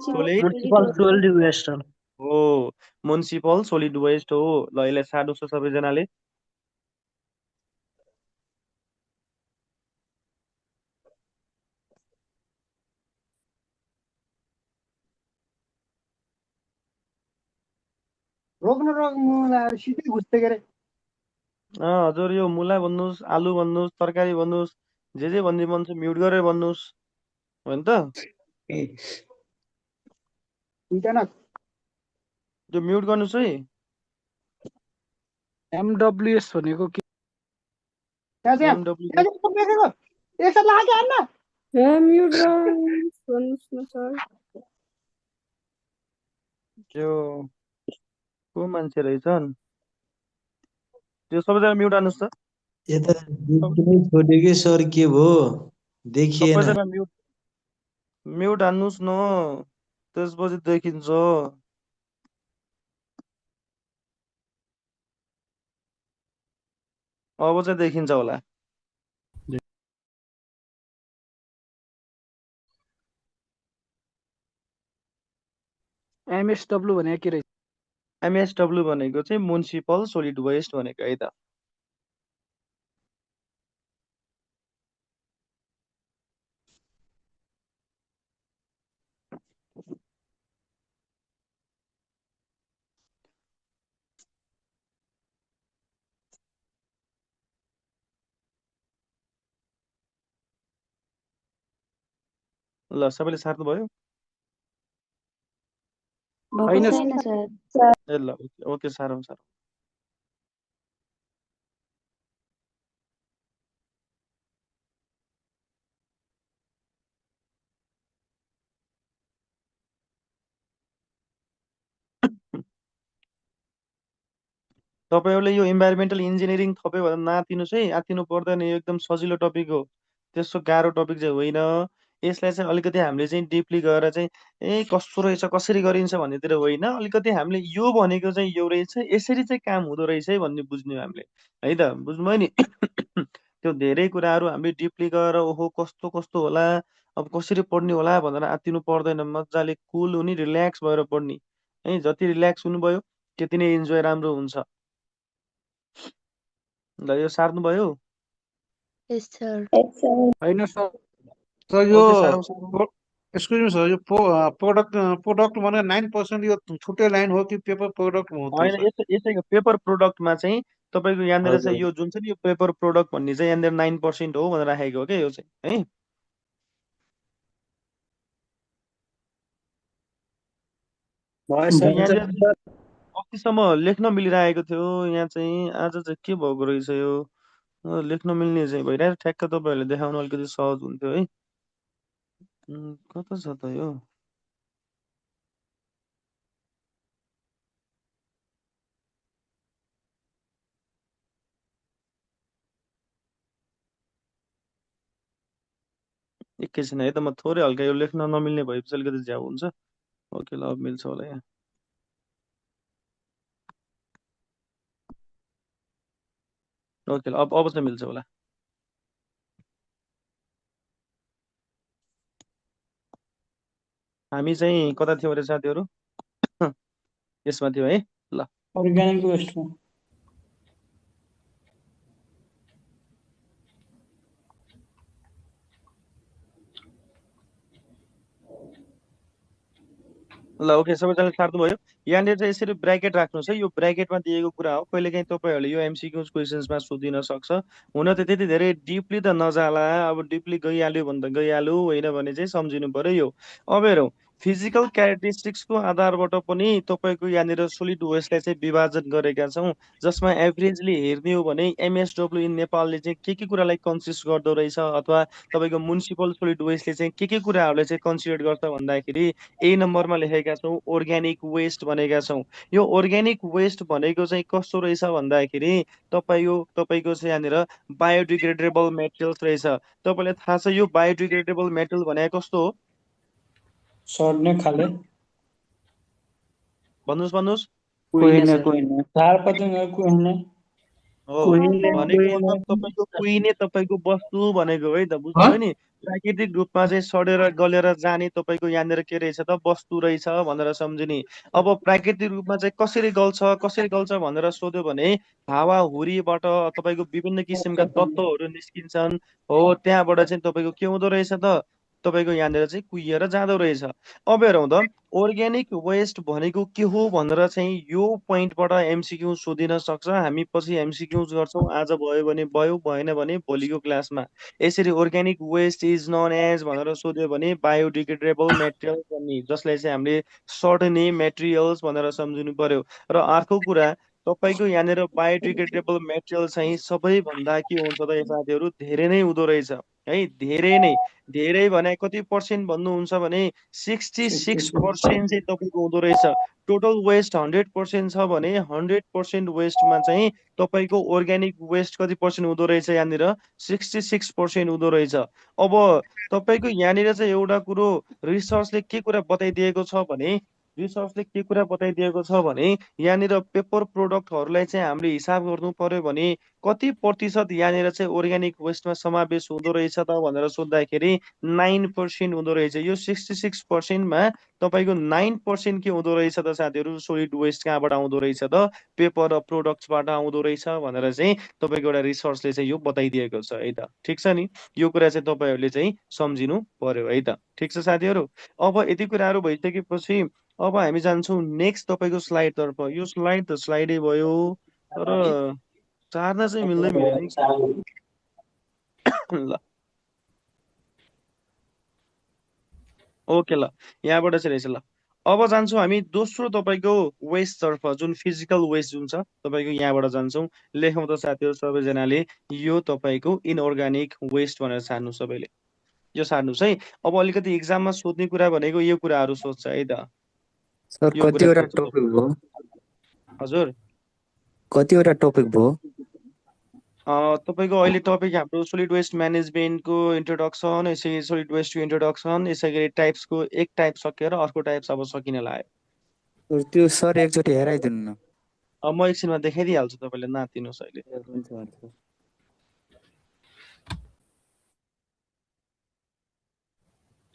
[SPEAKER 2] सोलिड
[SPEAKER 4] म्युनिसिपल सोलिड वेस्ट
[SPEAKER 2] हो, म्युनिसिपल सोलिड वेस्ट हो। ल यसलाई सार्नुहोस् त सबैजनाले। हजुर, यो मुला भन्नुहोस्, आलु भन्नुहोस्, तरकारी भन्नुहोस्, जे भनिदिनु मन छ म्युट गरेर भन्नुहोस्, हो नि त? त्यो म्युट गर्नुहोस् है।
[SPEAKER 4] एमडब्ल्युएस भनेको के?
[SPEAKER 2] एमडब्ल्यु
[SPEAKER 11] म्युट गर्नुहोस् न सर।
[SPEAKER 2] त्यो को मान्छे रहेछन् त्यो सबैजना म्युट हान्नुहोस् त।
[SPEAKER 12] यता देखिनै छोड्यो कि सर, के भयो देखिएन।
[SPEAKER 2] सबैजना म्युट हान्नुहोस् न, त्यसपछि देखिन्छ। अब चाहिँ देखिन्छ होला।
[SPEAKER 4] एमएसडब्ल्यू भनेको के रहेछ?
[SPEAKER 2] एमएसडब्ल्यू भनेको चाहिँ म्युनिसिपल सोलिड वेस्ट भनेको है त। ल सबैले सार्नुभयो?
[SPEAKER 4] होइन
[SPEAKER 2] ए ल ओके सारौँ। तपाईँहरूले यो इन्भाइरोमेन्टल इन्जिनियरिङ थप्यो भनेर नातिनुहोस् है, आत्तिनु पर्दैन। यो एकदम सजिलो टपिक हो, त्यस्तो गाह्रो टपिक चाहिँ होइन। यसलाई चाहिँ अलिकति हामीले चाहिँ डिपली गएर चाहिँ कस्तो रहेछ कसरी गरिन्छ भन्नेतिर होइन, अलिकति हामीले यो भनेको चाहिँ यो रहेछ, यसरी चाहिँ काम हुँदो रहेछ है भन्ने बुझ्ने हो हामीले, है त। बुझ्नुभयो नि? त्यो धेरै कुराहरू हामीले डिपली गएर ओहो कस्तो कस्तो होला, अब कसरी पढ्ने होला भनेर आत्तिनु पर्दैन। मजाले कुल हुने, रिल्याक्स भएर पढ्ने है। जति रिल्याक्स हुनुभयो त्यति नै इन्जोय राम्रो हुन्छ। ल यो सार्नुभयो?
[SPEAKER 4] होइन सर।
[SPEAKER 5] सर यो
[SPEAKER 2] ओके सारौँ।
[SPEAKER 5] एक्सक्युज मी सर, यो प्रोडक्ट भने 9% यो छुट्टै लाइन हो कि पेपर प्रोडक्ट हो त
[SPEAKER 2] होइन,
[SPEAKER 5] सर?
[SPEAKER 2] यसैको पेपर प्रोडक्टमा चाहिँ तपाईँको यहाँनिर चाहिँ
[SPEAKER 5] हजुर
[SPEAKER 2] यो जुन छ नि यो पेपर प्रोडक्ट भन्ने चाहिँ यहाँनिर 9% हो भनेर राखेको हो क्या यो चाहिँ है। यहाँनिर अस्तिसम्म लेख्न मिलिरहेको थियो, यहाँ चाहिँ आज चाहिँ के भएको रहेछ यो लेख्न मिल्ने चाहिँ भइरहेको। ठ्याक्क तपाईँहरूले देखाउनु अलिकति सहज हुन्थ्यो है। कता छ त यो? एकैछिन है त, म थोरै हल्का यो लेख्न नमिल्ने भएपछि अलिकति झ्याउ हुन्छ। ओके ल अब मिल्छ होला यहाँ। ओके ल अब चाहिँ मिल्छ होला। हामी चाहिँ कता थियौँ अरे साथीहरू? यसमा थियो है। ल
[SPEAKER 10] अर्ग्यानिक वेस्टमा।
[SPEAKER 2] ल ओके सबैजनाले सार्नुभयो? यहाँनिर चाहिँ यसरी ब्राकेट राख्नुहोस् है। यो ब्राकेटमा दिएको कुरा हो, कहिलेकाहीँ तपाईँहरूले यो एमसिक्युज क्वेसन्समा सोधिन सक्छ। हुन त त्यति धेरै डिपली त नजाला, अब डिपली गइहाल्यो भने त गइहाल्यो, होइन भने चाहिँ सम्झिनु पर्यो यो। अब हेरौँ, फिजिकल क्यारेक्टरिस्टिक्सको आधारबाट पनि तपाईँको यहाँनिर सोलिड वेस्टलाई चाहिँ विभाजन गरेका छौँ, जसमा एभरेजली हेर्ने हो भने एमएसडब्ल्यू इन नेपालले चाहिँ के कुरालाई कन्सिस्ट गर्दो रहेछ, अथवा तपाईँको म्युनिसिपल सोलिड वेस्टले चाहिँ के कुराहरूलाई चाहिँ कन्सिडर गर्छ भन्दाखेरि ए नम्बरमा लेखेका छौँ अर्ग्यानिक वेस्ट भनेका छौँ। यो अर्ग्यानिक वेस्ट भनेको चाहिँ कस्तो रहेछ भन्दाखेरि तपाईँको चाहिँ यहाँनिर बायोडिग्रेडेबल मेटेरियल्स रहेछ। तपाईँलाई थाहा छ यो बायोडिग्रेडेबल मेटेरियल भनेको कस्तो हो?
[SPEAKER 10] सड्ने खाले।
[SPEAKER 2] भन्नुहोस्। हो भनेको मतलब तपाईँको कुहिने तपाईँको वस्तु भनेको है त, बुझ्नुभयो नि? प्राकृतिक रूपमा चाहिँ सडेर गलेर जाने तपाईँको यहाँनिर के रहेछ त वस्तु रहेछ भनेर सम्झिने। अब प्राकृतिक रूपमा चाहिँ कसरी गल्छ भनेर सोध्यो भने हावाहुरीबाट तपाईँको विभिन्न किसिमका तत्त्वहरू निस्किन्छन्। हो त्यहाँबाट चाहिँ तपाईँको के हुँदो रहेछ त तपाईँको यहाँनिर चाहिँ कुहिएर जाँदो रहेछ। अब हेरौँ त अर्ग्यानिक वेस्ट भनेको के हो भनेर चाहिँ यो पोइन्टबाट एमसिक्यू सोधिन सक्छ। हामी पछि एमसिक्यू गर्छौँ, आज भयो भने भयो, भएन भने भोलिको क्लासमा। यसरी organic waste is known as भनेर सोध्यो भने बायोडिग्रेडेबल मेटेरियल भन्ने, जसलाई चाहिँ हामीले सर्टने मेटेरियल्स भनेर सम्झिनु पर्यो। र अर्को कुरा तपाईँको यहाँनिर बायोडिग्रेडेबल मेटेरियल चाहिँ सबैभन्दा के हुन्छ त साथीहरू, धेरै नै हुँदो रहेछ है। धेरै भने कति पर्सेन्ट भन्नुहुन्छ भने 66% चाहिँ तपाईँको हुँदो रहेछ। टोटल वेस्ट 100% छ भने 100% वेस्टमा चाहिँ तपाईँको अर्ग्यानिक वेस्ट कति पर्सेन्ट हुँदो रहेछ यहाँनिर 66% हुँदो रहेछ। अब तपाईँको यहाँनिर चाहिँ एउटा कुरो रिसर्चले के कुरा बताइदिएको छ भने यहाँनिर पेपर प्रोडक्टहरूलाई चाहिँ हामीले हिसाब गर्नु पर्यो भने कति प्रतिशत यहाँनिर चाहिँ अर्ग्यानिक वेस्टमा समावेश हुँदो रहेछ त भनेर सोद्धाखेरि 9% हुँदो रहेछ। यो 66%मा तपाईँको 9% के हुँदो रहेछ त साथीहरू, सोलिड वेस्ट कहाँबाट आउँदो रहेछ त, पेपर प्रोडक्ट्सबाट आउँदो रहेछ भनेर चाहिँ तपाईँको एउटा रिसर्चले चाहिँ यो बताइदिएको छ है त। ठिक छ नि, यो कुरा चाहिँ तपाईँहरूले चाहिँ सम्झिनु पर्यो है त। ठिक छ साथीहरू, अब यति कुराहरू भइसकेपछि अब हामी जान्छौँ नेक्स्ट तपाईँको स्लाइडतर्फ। यो स्लाइड त स्लाइडै भयो तर चार्न चाहिँ मिल्दैन ल ओके ल, यहाँबाट चाहिँ रहेछ। ल अब जान्छौँ हामी दोस्रो तपाईँको वेस्टतर्फ, जुन फिजिकल वेस्ट जुन छ तपाईँको यहाँबाट जान्छौँ। लेखौँ त साथीहरू सबैजनाले, यो तपाईँको इनअर्ग्यानिक वेस्ट भनेर छान्नु सबैले, यो सार्नुहोस् है। अब अलिकति इक्जाममा सोध्ने कुरा भनेको यो कुराहरू सोध्छ है त।
[SPEAKER 13] सर
[SPEAKER 2] यो कुरा
[SPEAKER 13] कतिवटा
[SPEAKER 2] सोध्छ
[SPEAKER 13] टपिक भयो?
[SPEAKER 2] हजुर
[SPEAKER 13] कतिवटा टपिक भयो?
[SPEAKER 2] तपाईँको अहिले टपिक हाम्रो सोलिड वेस्ट म्यानेजमेन्टको इन्ट्रोडक्सन, यसै सोलिड वेस्टको इन्ट्रोडक्सन, यसै गरी टाइप्सको एक टाइप सकेर अर्को टाइप्स अब सकिन लाग्यो।
[SPEAKER 13] त्यो सर एकचोटि हेराइदिनु न।
[SPEAKER 2] अब म एकछिनमा देखाइदिइहाल्छु, तपाईँले नातिनुहोस् अहिले।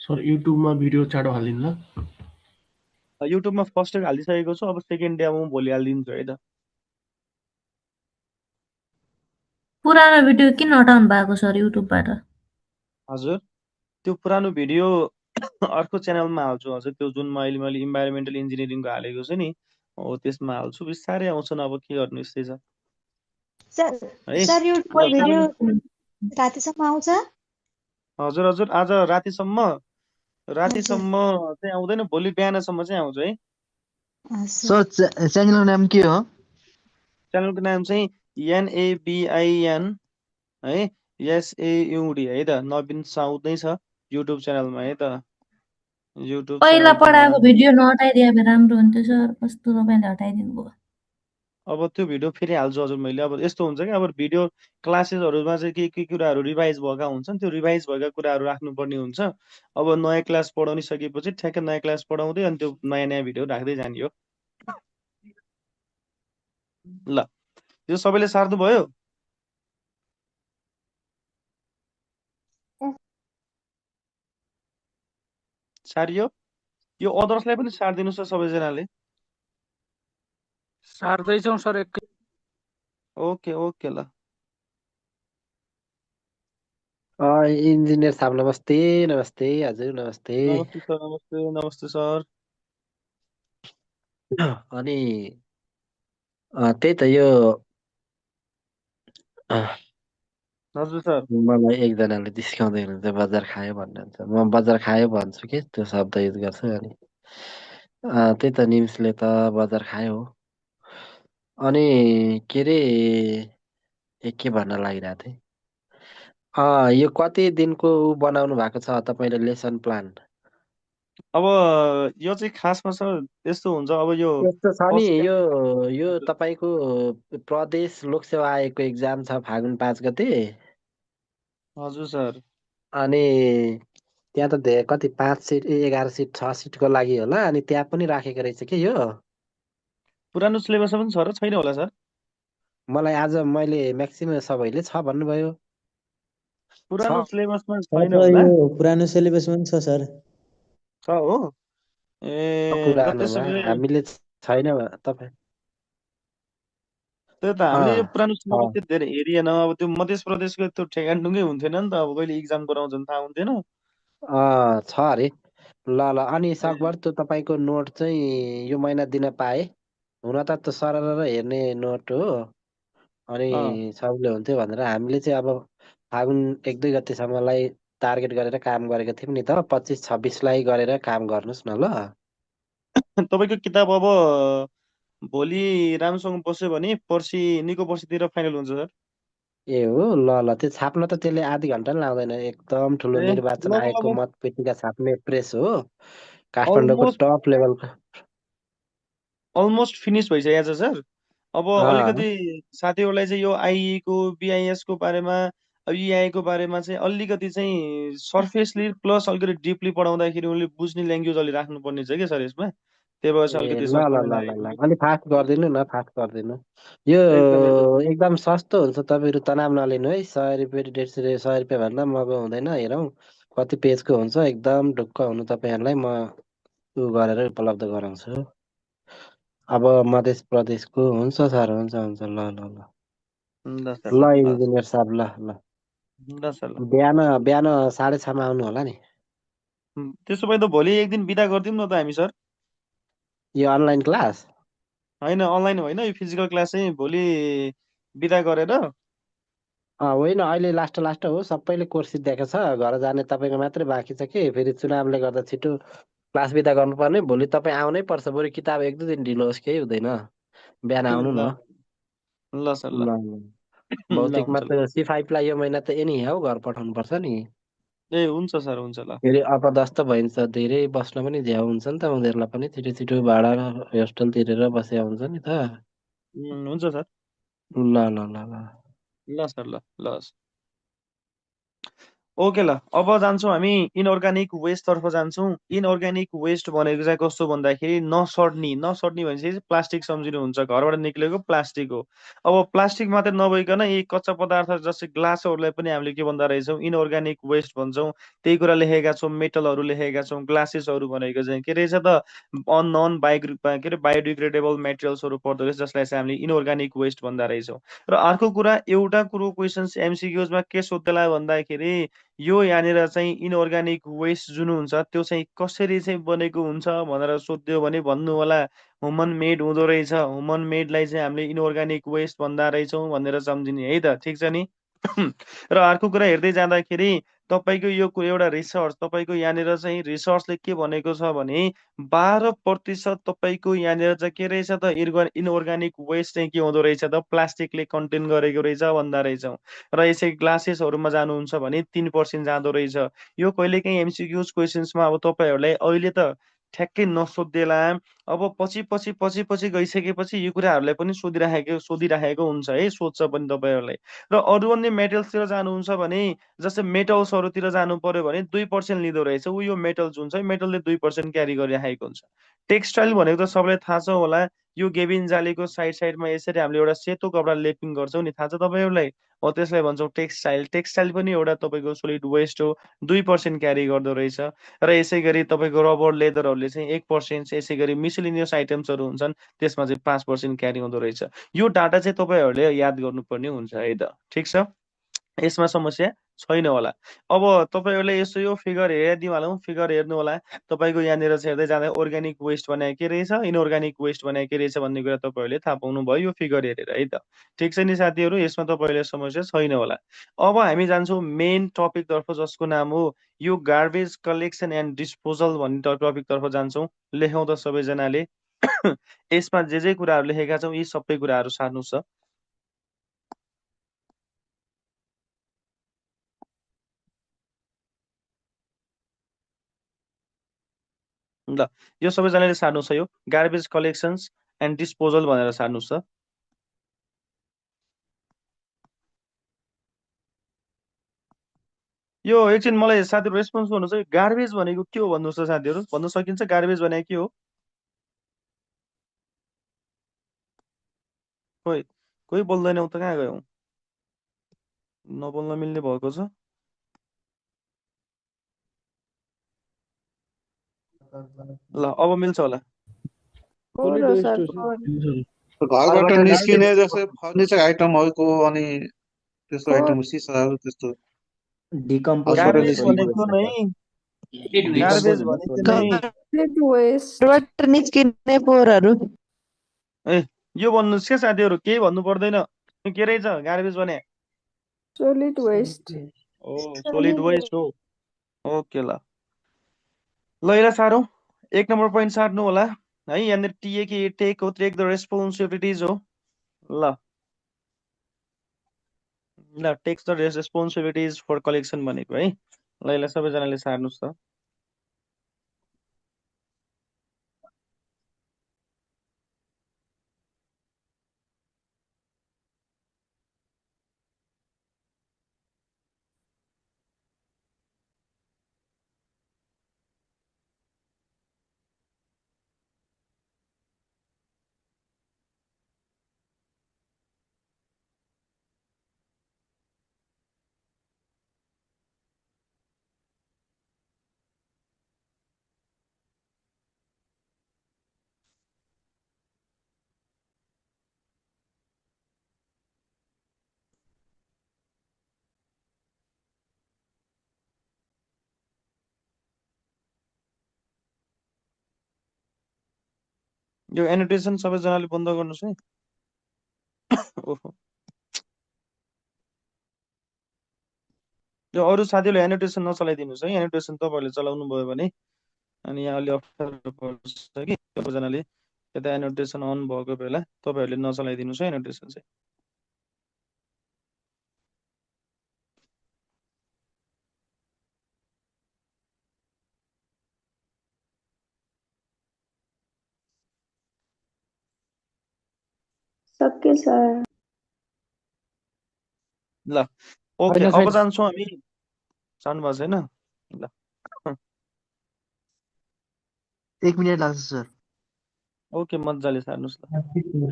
[SPEAKER 3] सर युट्युबमा भिडियो चाँडो हालिदिनु ल।
[SPEAKER 2] युट्युबमा फर्स्ट डे हालिसकेको छु, अब सेकेन्ड डे म भोलि हालिदिन्छु है त।
[SPEAKER 14] पुरानो भिडियो किन हटाउनु भएको सर युट्युबबाट?
[SPEAKER 2] हजुर, त्यो पुरानो भिडियो अर्को च्यानलमा हाल्छु हजुर। त्यो जुन मैले इन्भाइरोमेन्टल इन्जिनियरिङको हालेको छु नि, हो त्यसमा हाल्छु। बिस्तारै आउँछ न, अब के गर्नु, यस्तै छ है।
[SPEAKER 7] सर युट्युबको भिडियो रातिसम्म आउँछ?
[SPEAKER 2] हजुर हजुर, आज रातिसम्म चाहिँ आउँदैन, भोलि बिहानसम्म चाहिँ आउँछ है।
[SPEAKER 8] सर च्यानलको नाम के हो?
[SPEAKER 2] च्यानलको नाम चाहिँ NABIN है, SAUD है त, नवीन साउद नै छ युट्युब च्यानलमा है त। युट्युब
[SPEAKER 14] पहिला
[SPEAKER 2] च्यानलको
[SPEAKER 14] पढाएको
[SPEAKER 2] नाम,
[SPEAKER 14] भिडियो नहटाइदिए भए राम्रो हुन्थ्यो सर, कस्तो तपाईँले हटाइदिनु भयो।
[SPEAKER 2] अब त्यो भिडियो फेरि हाल्छु हजुर मैले। अब यस्तो हुन्छ कि अब भिडियो क्लासेसहरूमा चाहिँ के कुराहरू रिभाइज भएका हुन्छन्, त्यो रिभाइज भएका कुराहरू राख्नुपर्ने हुन्छ। अब नयाँ क्लास पढाउनु सकेपछि ठ्याक्कै नयाँ क्लास पढाउँदै अनि त्यो नयाँ भिडियो राख्दै जाने हो। ल, यो सबैले सार्नु भयो? सारियो? यो अदर्सलाई पनि सारिदिनुहोस् न सबैजनाले।
[SPEAKER 4] सार्दैछौँ सर एक।
[SPEAKER 2] ओके ओके ल।
[SPEAKER 6] इन्जिनियर साहब नमस्ते। नमस्ते हजुर, नमस्ते।
[SPEAKER 2] नमस्ते सर, नमस्ते नमस्ते सर।
[SPEAKER 6] अनि त्यही त यो
[SPEAKER 2] हजुर सर,
[SPEAKER 6] मलाई एकजनाले जिस्काउँदै हुनुहुन्छ, बजार खायो भन्नुहुन्छ। म बजार खायो भन्छु कि त्यो शब्द युज गर्छु। अनि त्यही त निम्सले त बजार खायो। अनि के अरे के भन्न लागिरहेको थिएँ, यो कति दिनको बनाउनु भएको छ तपाईँले लेसन प्लान?
[SPEAKER 2] अब यो चाहिँ खासमा सर यस्तो हुन्छ, अब यो
[SPEAKER 6] यस्तो छ नि,
[SPEAKER 2] फर्स्ट
[SPEAKER 6] यो तपाईँको प्रदेश लोकसेवा आयोगको एक्जाम छ फागुन 5 गते।
[SPEAKER 2] हजुर सर,
[SPEAKER 6] अनि त्यहाँ त कति 5 सिट 11 सिट 6 सिटको लागि होला। अनि त्यहाँ पनि राखेको रहेछ कि यो
[SPEAKER 2] पुरानो सिलेबसमा पनि छ र छैन होला सर?
[SPEAKER 6] मलाई आज मैले म्याक्सिमम सबैले छ भन्नुभयो।
[SPEAKER 2] पुरानो सिलेबसमा
[SPEAKER 12] छ
[SPEAKER 2] छैन
[SPEAKER 12] त,
[SPEAKER 2] होला।
[SPEAKER 12] यो पुरानो सिलेबसमा पनि छ सर।
[SPEAKER 2] छ हो? ए ल त्यसो
[SPEAKER 6] पुरानोमा
[SPEAKER 2] भए
[SPEAKER 6] हामीले छैन तपाईँ
[SPEAKER 2] त्यही त, हामीले यो पुरानो
[SPEAKER 6] छ।
[SPEAKER 2] सिलेबस चाहिँ धेरै हेरिएन। अब त्यो मध्य प्रदेशको त्यो ठेगानटुङ्गै हुन्थेन नि त, अब कहिले इक्जाम गराउँछन् थाहा हुन्थेन।
[SPEAKER 6] छ अरे। ल ल अनि सकभर त्यो तपाईँको नोट चाहिँ यो महिना दिन पाए हुन त त्यो सरर हेर्ने नोट हो। अनि सबले हुन्थ्यो भनेर हामीले चाहिँ अब फागुन 1-2 गतेसम्मलाई टार्गेट गरेर काम गरेको थियौँ नि त 25-26लाई गरेर काम गर्नुहोस् न ल।
[SPEAKER 2] तपाईँको किताब अब भोलि राम्रोसँग बस्यो भने पर्सि निको पर्सितिर फाइनल हुन्छ सर।
[SPEAKER 6] ए हो ल ल त्यो छाप्न त त्यसले आधी घन्टा पनि लाग्दैन एकदम ठुलो
[SPEAKER 2] ए
[SPEAKER 6] निर्वाचन आयोगको
[SPEAKER 2] लगभग
[SPEAKER 6] मत पेटिका छाप्ने प्रेस हो काठमाडौँको
[SPEAKER 2] अलमोस्ट
[SPEAKER 6] टप लेभलको।
[SPEAKER 2] अलमोस्ट फिनिस भइसकेको छ सर। अब
[SPEAKER 6] अँ
[SPEAKER 2] अलिकति साथीहरूलाई चाहिँ यो आइईको बिआइएसको बारेमा इआईको बारेमा चाहिँ अलिकति चाहिँ सर्फेसली प्लस अलिकति डिपली पढाउँदाखेरि उनले बुझ्ने ल्याङ्ग्वेज अलि राख्नुपर्ने छ कि सर यसमा। त्यही भएर चाहिँ
[SPEAKER 6] ए
[SPEAKER 2] अलिकति
[SPEAKER 6] ल
[SPEAKER 2] यसमा
[SPEAKER 6] ल ल
[SPEAKER 2] समयलाई
[SPEAKER 6] ल
[SPEAKER 2] आएको
[SPEAKER 6] ल
[SPEAKER 2] कि
[SPEAKER 6] अलिक फास्ट गरिदिनु न फास्ट गरिदिनु। यो
[SPEAKER 2] एकदम एकदम
[SPEAKER 6] एकदम सस्तो हुन्छ तपाईँहरू तनाव नलिनु है 100 रुपियाँ 150 100 रुपियाँ भन्दा महँगो हुँदैन हेरौँ कति पेजको हुन्छ एकदम ढुक्क हुनु तपाईँहरूलाई म उ गरेर उपलब्ध गराउँछु। अब मध्य प्रदेशको हुन्छ सर हुन्छ हुन्छ ल ल ल
[SPEAKER 2] ल सर
[SPEAKER 6] ल
[SPEAKER 2] ल
[SPEAKER 6] इन्जिनियर साहब ल ल
[SPEAKER 2] ल सर ल।
[SPEAKER 6] बिहान बिहान 6:30मा आउनु होला नि।
[SPEAKER 2] त्यसो भए त भोलि एक दिन बिदा गरिदिउँ न त हामी सर।
[SPEAKER 6] यो अनलाइन क्लास
[SPEAKER 2] होइन अनलाइन होइन यो फिजिकल क्लास चाहिँ भोलि बिदा गरेर
[SPEAKER 6] होइन अहिले लास्ट लास्ट हो सबैले कोर्स सिद्ध्याएको छ घर जाने तपाईँको मात्रै बाँकी छ कि फेरि चुनावले गर्दा छिटो क्लास बिदा गर्नुपर्ने भोलि तपाईँ आउनै पर्छ बरु किताब 1-2 दिन ढिलो होस् केही हुँदैन बिहान आउनु
[SPEAKER 2] ल
[SPEAKER 6] न।
[SPEAKER 2] ल सर ल
[SPEAKER 6] ल ल
[SPEAKER 2] ल
[SPEAKER 6] भौतिकमा
[SPEAKER 2] हुन्छ ल।
[SPEAKER 6] त C5लाई यो महिना त एनी हाउ घर पठाउनु पर्छ नि।
[SPEAKER 2] ए हुन्छ सर हुन्छ ल।
[SPEAKER 6] फेरि अपदस्थ भइन्छ धेरै बस्न पनि झ्याउ हुन्छ नि त उनीहरूलाई पनि छिटो छिटो भाडा होस्टेल तिरेर बसेका हुन्छ नि त।
[SPEAKER 2] हुन्छ सर
[SPEAKER 6] ल ल ल ल
[SPEAKER 2] ल सर ल ल। ओके ल अब जान्छौँ हामी इनअर्ग्यानिक वेस्टतर्फ जान्छौँ। इनअर्ग्यानिक वेस्ट भनेको चाहिँ कस्तो भन्दाखेरि नसड्ने नसड्ने भनेपछि चाहिँ प्लास्टिक सम्झिनुहुन्छ घरबाट निक्लेको प्लास्टिक हो। अब प्लास्टिक मात्रै नभइकन यी कच्चा पदार्थ जस्तै ग्लासहरूलाई पनि हामीले के भन्दा रहेछौँ इनअर्ग्यानिक वेस्ट भन्छौँ। त्यही कुरा लेखेका छौँ मेटलहरू लेखेका छौँ ग्लासेसहरू भनेको चाहिँ के रहेछ त नन के अरे बायोडिग्रेडेबल मेटेरियल्सहरू पर्दो रहेछ जसलाई चाहिँ हामीले इनअर्ग्यानिक वेस्ट भन्दा रहेछौँ। र अर्को कुरा एउटा कुरो क्वेसन्स एमसिक्युजमा के सोध्दैला भन्दाखेरि यो यहाँनिर चाहिँ इनअर्ग्यानिक वेस्ट जुन हुन्छ त्यो चाहिँ कसरी चाहिँ बनेको हुन्छ भनेर सोध्यो भने भन्नु होला ह्युमन मेड हुँदो रहेछ ह्युमन मेडलाई चाहिँ हामीले इनअर्ग्यानिक वेस्ट भन्दा रहेछौँ भनेर सम्झिने है त ठिक छ नि। र अर्को कुरा हेर्दै जाँदाखेरि तपाईँको यो एउटा रिसर्च तपाईँको यहाँनिर चाहिँ रिसर्चले के भनेको छ भने 12% तपाईँको यहाँनिर चाहिँ के रहेछ त इनअर्ग्यानिक वेस्ट चाहिँ के हुँदो रहेछ त प्लास्टिकले कन्टेन गरेको रहेछ भन्दा रहेछौँ। र यसै ग्लासेसहरूमा जानुहुन्छ भने 3% जाँदो रहेछ। यो कहिलेकाहीँ एमसिक्युज क्वेसन्समा अब तपाईँहरूलाई अहिले त ठ्याक्कै नसोधिएला अब पछि पछि पछि पछि गइसकेपछि यो कुराहरूलाई पनि सोधिराखेको हुन्छ है सोध्छ पनि तपाईँहरूलाई। र अरू अन्य मेटल्सतिर जानुहुन्छ भने जस्तै मेटल्सहरूतिर जानु पर्यो भने 2% लिँदो रहेछ ऊ यो मेटल जुन छ मेटलले 2% क्यारी गरिराखेको हुन्छ। टेक्सटाइल भनेको त सबैलाई थाहा छ होला यो गेबिन जालीको साइड साइडमा यसरी हामीले एउटा सेतो कपडा लेपिङ गर्छौँ नि थाहा छ तपाईँहरूलाई हो त्यसलाई भन्छौँ टेक्सटाइल। टेक्सटाइल पनि एउटा तपाईँको सोलिड वेस्ट हो 2% क्यारी गर्दो रहेछ। र यसै गरी तपाईँको रबर लेदरहरूले चाहिँ 1% यसै गरी मिसलिनियस आइटम्सहरू हुन्छन् त्यसमा चाहिँ 5% क्यारी हुँदो रहेछ। यो डाटा चाहिँ तपाईँहरूले याद गर्नुपर्ने हुन्छ है त ठिक छ यसमा समस्या छैन होला। अब तपाईँहरूले यसो यो फिगर हेरिदिउँ हालौँ फिगर हेर्नु होला तपाईँको यहाँनिर चाहिँ हेर्दै जाँदा अर्ग्यानिक वेस्ट भने के रहेछ इनअर्ग्यानिक वेस्ट भने के रहेछ भन्ने कुरा तपाईँहरूले थाहा पाउनुभयो यो फिगर हेरेर है त ठिक छ नि साथीहरू यसमा तपाईँहरूले समस्या छैन होला। अब हामी जान्छौँ मेन टपिकतर्फ जसको नाम हो यो गार्बेज कलेक्सन एन्ड डिस्पोजल भन्ने टपिकतर्फ जान्छौँ। लेखौँ त सबैजनाले यसमा जे कुराहरू लेखेका छौँ यी सबै कुराहरू सार्नुहोस् त। ल यो सबैजनाले सार्नुहोस् है यो गार्बेज कलेक्सन्स एन्ड डिस्पोजल भनेर सार्नुहोस् त। यो एकछिन मलाई साथीहरू रेस्पोन्स गर्नुहोस् है गार्बेज भनेको के हो भन्नुहोस् त साथीहरू भन्न सकिन्छ गार्बेज भनेको के हो खोइ कोही बोल्दैन उता कहाँ गयौँ नबोल्न मिल्ने भएको छ। ल अब मिल्छ होला।
[SPEAKER 4] सोलिड वेस्ट हो सर।
[SPEAKER 5] घरबाट निस्किने जस्तै फर्निचर आइटमहरूको अनि त्यस्तो आइटम सिसाहरू त्यस्तो
[SPEAKER 13] डिकम्पोज
[SPEAKER 5] घरबाट
[SPEAKER 2] गार्बेज
[SPEAKER 5] निस्किने
[SPEAKER 2] भनेको नै गार्बेज भनेको नै
[SPEAKER 11] Solid waste.
[SPEAKER 8] घरबाट निस्किने पोहोरहरू
[SPEAKER 2] ए यो भन्नुहोस् क्या साथीहरू, केही भन्नु पर्दैन। यो के रहेछ गार्बेज भने?
[SPEAKER 11] Solid waste.
[SPEAKER 2] ओ सोलिड वेस्ट हो। ओके ल ल यसलाई सारौँ। 1 नम्बर पोइन्ट सार्नु होला है। यहाँनिर टिए टेक हो, टेक द रेस्पोन्सिबिलिटिज हो। ल ल takes the responsibilities for collection भनेको है। ल यसलाई सबैजनाले सार्नुहोस् त। यो एनोटेसन सबैजनाले बन्द गर्नुहोस् है। ओहो यो अरू साथीहरूले एनोटेसन नचलाइदिनुहोस् है। एनोटेसन तपाईँहरूले चलाउनु भयो भने अनि यहाँ अलि अप्ठ्यारो पर्छ कि सबैजनाले यता एनोटेसन अन भएको बेला तपाईँहरूले नचलाइदिनुहोस् है एनोटेसन चाहिँ।
[SPEAKER 11] सक्यो सर।
[SPEAKER 2] ल ओके
[SPEAKER 4] होइन
[SPEAKER 2] अब
[SPEAKER 4] सर।
[SPEAKER 2] जान्छौँ हामी। जानु भएको छैन? ल
[SPEAKER 8] 1 मिनेट लाग्छ सर।
[SPEAKER 2] ओके मजाले सार्नुहोस् ल।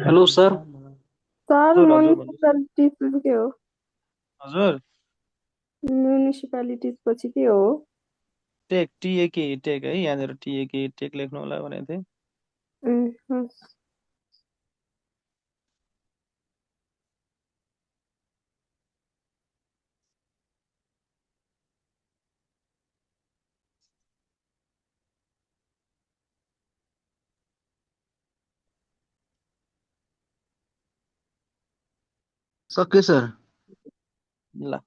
[SPEAKER 12] Hello sir.
[SPEAKER 11] सर
[SPEAKER 2] हजुर हजुर भन्नुहोस्।
[SPEAKER 11] म्युनिसिपालिटिज के हो?
[SPEAKER 2] हजुर
[SPEAKER 11] म्युनिसिपालिटिज पछि के हो?
[SPEAKER 2] टेक टिएके टेक है। यहाँनिर टिएके टेक लेख्नु होला भनेको थिएँ।
[SPEAKER 11] हस्।
[SPEAKER 8] सक्यो सर।
[SPEAKER 2] ल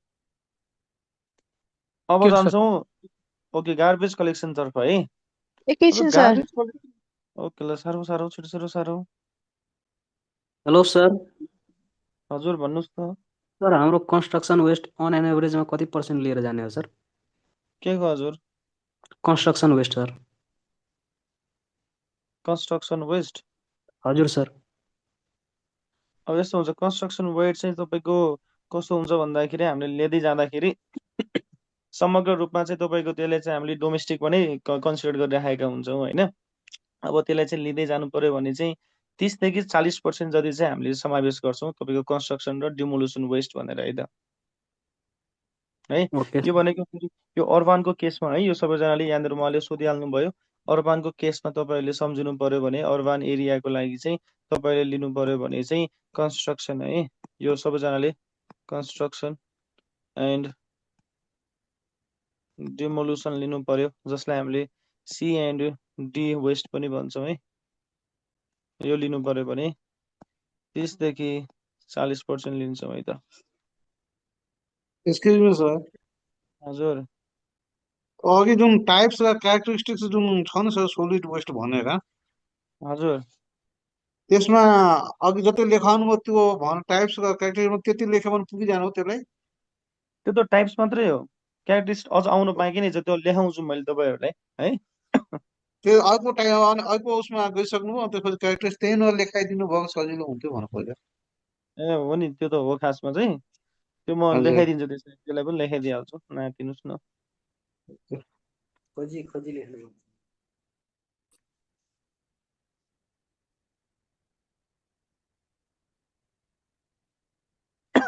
[SPEAKER 2] अब
[SPEAKER 4] के सर?
[SPEAKER 2] जान्छौँ ओके गार्बेज कलेक्सन तर्फ है।
[SPEAKER 8] एकैछिन सर।
[SPEAKER 2] गार्बेज ओके ल सारौँ सारौँ छिटो छिटो सारौँ।
[SPEAKER 12] Hello sir.
[SPEAKER 2] हजुर भन्नुहोस् त।
[SPEAKER 12] सर हाम्रो कन्स्ट्रक्सन वेस्ट अन एन एभरेजमा कति % लिएर जाने हो सर?
[SPEAKER 2] के को हजुर?
[SPEAKER 12] Construction waste sir.
[SPEAKER 2] Construction waste?
[SPEAKER 12] हजुर सर।
[SPEAKER 2] अब यस्तो हुन्छ, कन्स्ट्रक्सन वेस्ट चाहिँ तपाईँको कस्तो हुन्छ भन्दाखेरि हामीले लिँदै जाँदाखेरि समग्र रूपमा चाहिँ तपाईँको त्यसलाई चाहिँ हामीले डोमेस्टिक पनि कन्सिडर गरिराखेका हुन्छौँ होइन। अब त्यसलाई चाहिँ लिँदै जानु पर्यो भने चाहिँ 30 देखि 40% जति चाहिँ हामीले समावेश गर्छौँ तपाईँको कन्स्ट्रक्सन र डिमोल्युसन वेस्ट भनेर है त है।
[SPEAKER 12] ओके
[SPEAKER 2] यो भनेको फेरि यो अर्बानको केसमा है। यो सबैजनाले यहाँनिर उहाँले सोधिहाल्नु भयो। अर्बानको केसमा तपाईँहरूले सम्झिनु पर्यो भने अर्बान एरियाको लागि चाहिँ तपाईँले लिनु पर्यो भने चाहिँ कन्स्ट्रक्सन है। यो सबैजनाले कन्स्ट्रक्सन एन्ड डिमोल्युसन लिनु पर्यो, जसलाई हामीले सी एन्ड डी वेस्ट पनि भन्छौँ है। यो लिनु पर्यो भने 30 देखि 40% लिन्छौँ है त।
[SPEAKER 5] एक्सक्युज मी सर,
[SPEAKER 2] हजुर
[SPEAKER 5] अघि जुन टाइप्स र क्यारेक्टरिस्टिक्स जुन छ नि सर सोलिड वेस्ट भनेर,
[SPEAKER 2] हजुर
[SPEAKER 5] त्यसमा अघि जति लेखाउनु भयो त्यो टाइप्स र क्यारेक्टरिस्टिक्समा त्यति लेख्यो भने पुगिजानु हो त्यसलाई?
[SPEAKER 2] त्यो त टाइप्स मात्रै हो, क्यारेक्टरिस्टिक्स अझ आउनु बाँकी नै छ। त्यो लेखाउँछु मैले तपाईँहरूलाई है।
[SPEAKER 5] त्यो अर्को टाइम अर्को उसमा गइसक्नु भयो, त्यसपछि क्यारेक्टरिस्टिक्स त्यही नलेखाइदिनु भयो सजिलो हुन्थ्यो भन्नु खोज्यो।
[SPEAKER 2] ए हो नि, त्यो त हो खासमा चाहिँ। त्यो म
[SPEAKER 5] हजुर
[SPEAKER 2] लेखाइदिन्छु, त्यसलाई पनि लेखाइदिइहाल्छु, नआतिनुहोस् न।
[SPEAKER 12] खोजी खोजी लेख्नु।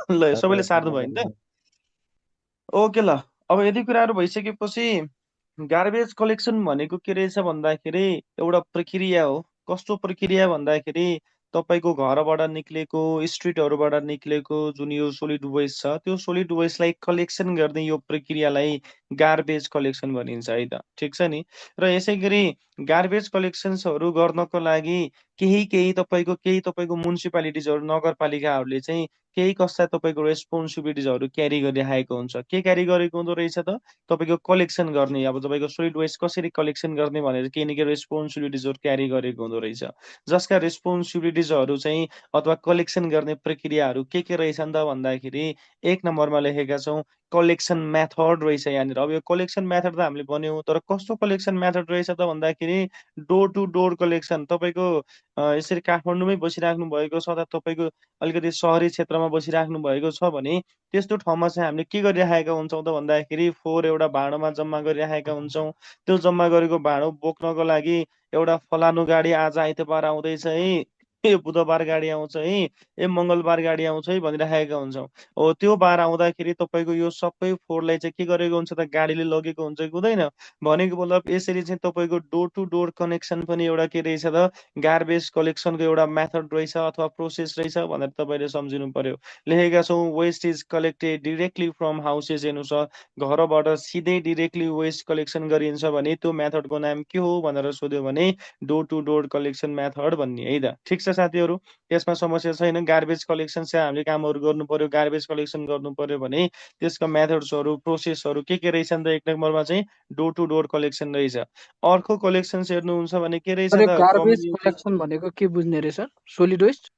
[SPEAKER 2] ल सबैले सार्नु भयो नि त? ओके ल अब यदि कुराहरू भइसकेपछि गार्बेज कलेक्सन भनेको के रहेछ भन्दाखेरि एउटा प्रक्रिया हो। कस्तो प्रक्रिया भन्दाखेरि तपाईँको घरबाट निक्लेको स्ट्रिटहरूबाट निक्लेको जुन यो सोलिड वेस्ट छ त्यो सोलिड वेस्टलाई कलेक्सन गर्ने यो प्रक्रियालाई गार्बेज कलेक्सन भनिन्छ है त, ठिक छ नि। र यसै गरी गार्बेज कलेक्सन्सहरू गर्नको लागि केही तपाईँको म्युनिसिपालिटिजहरू नगरपालिकाहरूले चाहिँ केही कस्ता तपाईँको रेस्पोन्सिबिलिटिजहरू क्यारी गरिरहेको हुन्छ। के क्यारी गरेको हुँदो रहेछ त, तपाईँको कलेक्सन गर्ने, अब तपाईँको सोलिड वेस्ट कसरी कलेक्सन गर्ने भनेर केही न केही रेस्पोन्सिबिलिटिजहरू क्यारी गरेको हुँदो रहेछ। जसका रेस्पोन्सिबिलिटिजहरू चाहिँ अथवा कलेक्सन गर्ने प्रक्रियाहरू के रहेछन् त भन्दाखेरि 1 नम्बरमा लेखेका छौँ कलेक्सन मेथड रहेछ यहाँनिर। अब यो कलेक्सन मेथड त हामीले भन्यौँ, तर कस्तो कलेक्सन मेथड रहेछ त भन्दाखेरि डोर टु डोर कलेक्सन। तपाईँको यसरी काठमाडौँमै बसिराख्नु भएको छ अथवा तपाईँको अलिकति सहरी क्षेत्रमा बसिराख्नु भएको छ भने त्यस्तो ठाउँमा चाहिँ हामीले के गरिराखेका हुन्छौँ त भन्दाखेरि फोहोर एउटा भाँडोमा जम्मा गरिराखेका हुन्छौँ। त्यो जम्मा गरेको भाँडो बोक्नको लागि एउटा फलानु गाडी आज आइतबार आउँदैछ है, यो बुधबार गाडी आउँछ है, ए मङ्गलबार गाडी आउँछ है भनिराखेका हुन्छौँ। हो त्यो बार आउँदाखेरि तपाईँको यो सबै फोहोरलाई चाहिँ के गरेको हुन्छ त गाडीले लगेको हुन्छ कि हुँदैन। भनेको मतलब यसरी चाहिँ तपाईँको डोर टु डोर कनेक्सन पनि एउटा के रहेछ त गार्बेज कलेक्सनको एउटा मेथड रहेछ अथवा प्रोसेस रहेछ भनेर तपाईँले सम्झिनु पर्यो। लेखेका छौँ waste is collected directly from houses. हेर्नुहोस् घरबाट सिधै डिरेक्टली वेस्ट कलेक्सन गरिन्छ भने त्यो मेथडको नाम के हो भनेर सोध्यो भने door to door collection method भन्ने है त, ठिक छ साथीहरू। त्यसमा समस्या छैन। गार्बेज कलेक्सन चाहिँ हामीले कामहरू गर्नु पर्यो। गार्बेज कलेक्सन गर्नु पर्यो भने त्यसका मेथड्सहरू प्रोसेसहरू के रहेछन् त 1 नम्बरमा चाहिँ डोर टु डोर कलेक्सन रहेछ। अर्को कलेक्सन्स हेर्नुहुन्छ भने के रहेछ
[SPEAKER 4] अरे
[SPEAKER 2] त
[SPEAKER 4] गार्बेज
[SPEAKER 2] कम्युनिटी
[SPEAKER 4] कलेक्सन भनेको के बुझ्ने रहेछ? Solid waste?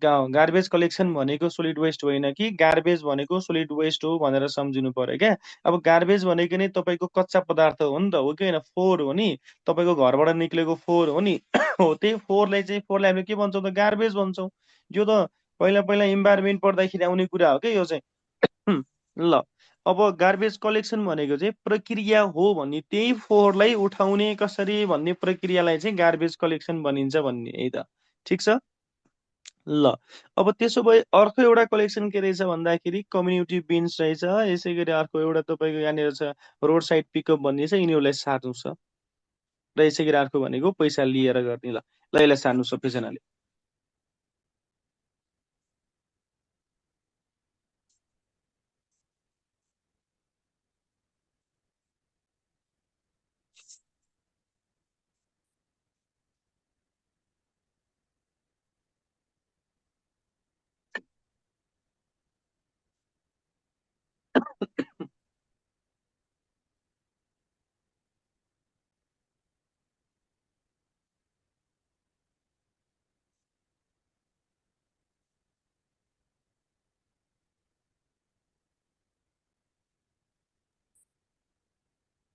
[SPEAKER 2] गार्बेज कलेक्सन भनेको सोलिड वेस्ट होइन कि, गार्बेज भनेको सोलिड वेस्ट हो भनेर सम्झिनु पर्यो क्या। अब गार्बेज भनेको नै तपाईँको कच्चा पदार्थ हो नि त, हो कि होइन, फोहोर हो नि, तपाईँको घरबाट निक्लेको फोहोर हो नि हो त्यही फोहोरलाई हामीले के भन्छौँ त गार्बेज भन्छौँ। यो त पहिला पहिला इन्भाइरोमेन्ट पढ्दाखेरि आउने कुरा हो क्या यो चाहिँ। ल अब गार्बेज कलेक्सन भनेको चाहिँ प्रक्रिया हो भन्ने, त्यही फोहोरलाई उठाउने कसरी भन्ने प्रक्रियालाई चाहिँ गार्बेज कलेक्सन भनिन्छ भन्ने है त, ठिक छ। ल अब त्यसो भए अर्को एउटा कलेक्सन के रहेछ भन्दाखेरि कम्युनिटी बिन्स रहेछ। यसै गरी अर्को एउटा तपाईँको यहाँनिर छ रोड साइड पिकअप भन्ने छ, यिनीहरूलाई सार्नु छ। र यसै गरी अर्को भनेको पैसा लिएर गर्ने। ल यसलाई सार्नु सबैजनाले।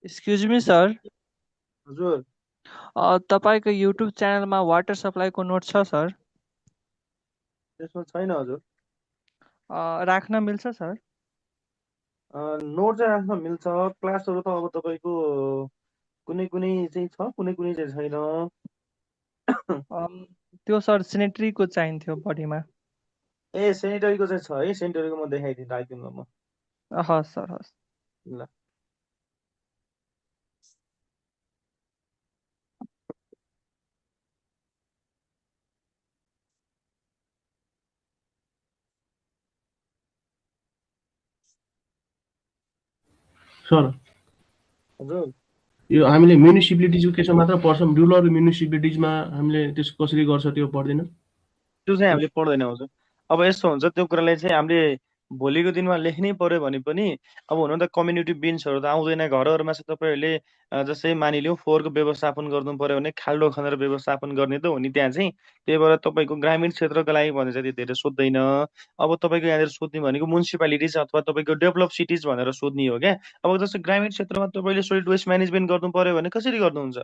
[SPEAKER 15] एक्सक्युज मी सर,
[SPEAKER 2] हजुर
[SPEAKER 15] तपाईँको युट्युब च्यानलमा वाटर सप्लाईको नोट छ सर?
[SPEAKER 2] त्यसमा छैन हजुर।
[SPEAKER 15] राख्न मिल्छ सर?
[SPEAKER 2] नोट चाहिँ राख्न मिल्छ। क्लासहरू त अब तपाईँको कुनै कुनै चाहिँ छ, कुनै कुनै चाहिँ छैन।
[SPEAKER 15] त्यो सर सेनेटरीको चाहिन्थ्यो बडीमा।
[SPEAKER 2] ए सेनिटरीको चाहिँ छ है, सेनिटरीको म देखाइदिनु राखिदिनु म।
[SPEAKER 15] हस् सर हस्।
[SPEAKER 2] ल
[SPEAKER 3] सर
[SPEAKER 2] हजुर
[SPEAKER 3] यो हामीले म्युनिसिपालिटिजको केसमा मात्र पढ्छौँ, रुरल म्युनिसिपालिटिजमा हामीले त्यसको कसरी गर्छ त्यो पढ्दैन?
[SPEAKER 2] त्यो चाहिँ हामीले पढ्दैनौँ हजुर। अब यस्तो हुन्छ, त्यो कुरालाई चाहिँ हामीले भोलिको दिनमा लेख्नै पर्यो भने पनि अब हुन त कम्युनिटी बिन्सहरू त आउँदैन घरहरूमा चाहिँ। तपाईँहरूले जस्तै मानिलिउँ फोहोरको व्यवस्थापन गर्नु पर्यो भने खाल्डो खनेर व्यवस्थापन गर्ने त हो नि त्यहाँ चाहिँ। त्यही भएर तपाईँको ग्रामीण क्षेत्रको लागि भने चाहिँ धेरै सोध्दैन। अब तपाईँको यहाँनिर सोध्ने भनेको म्युनिसिपालिटिज अथवा तपाईँको डेभलप सिटिज भनेर सोध्ने हो क्या। अब जस्तै ग्रामीण क्षेत्रमा तपाईँले सोलिड वेस्ट म्यानेजमेन्ट गर्नु पर्यो भने कसरी गर्नुहुन्छ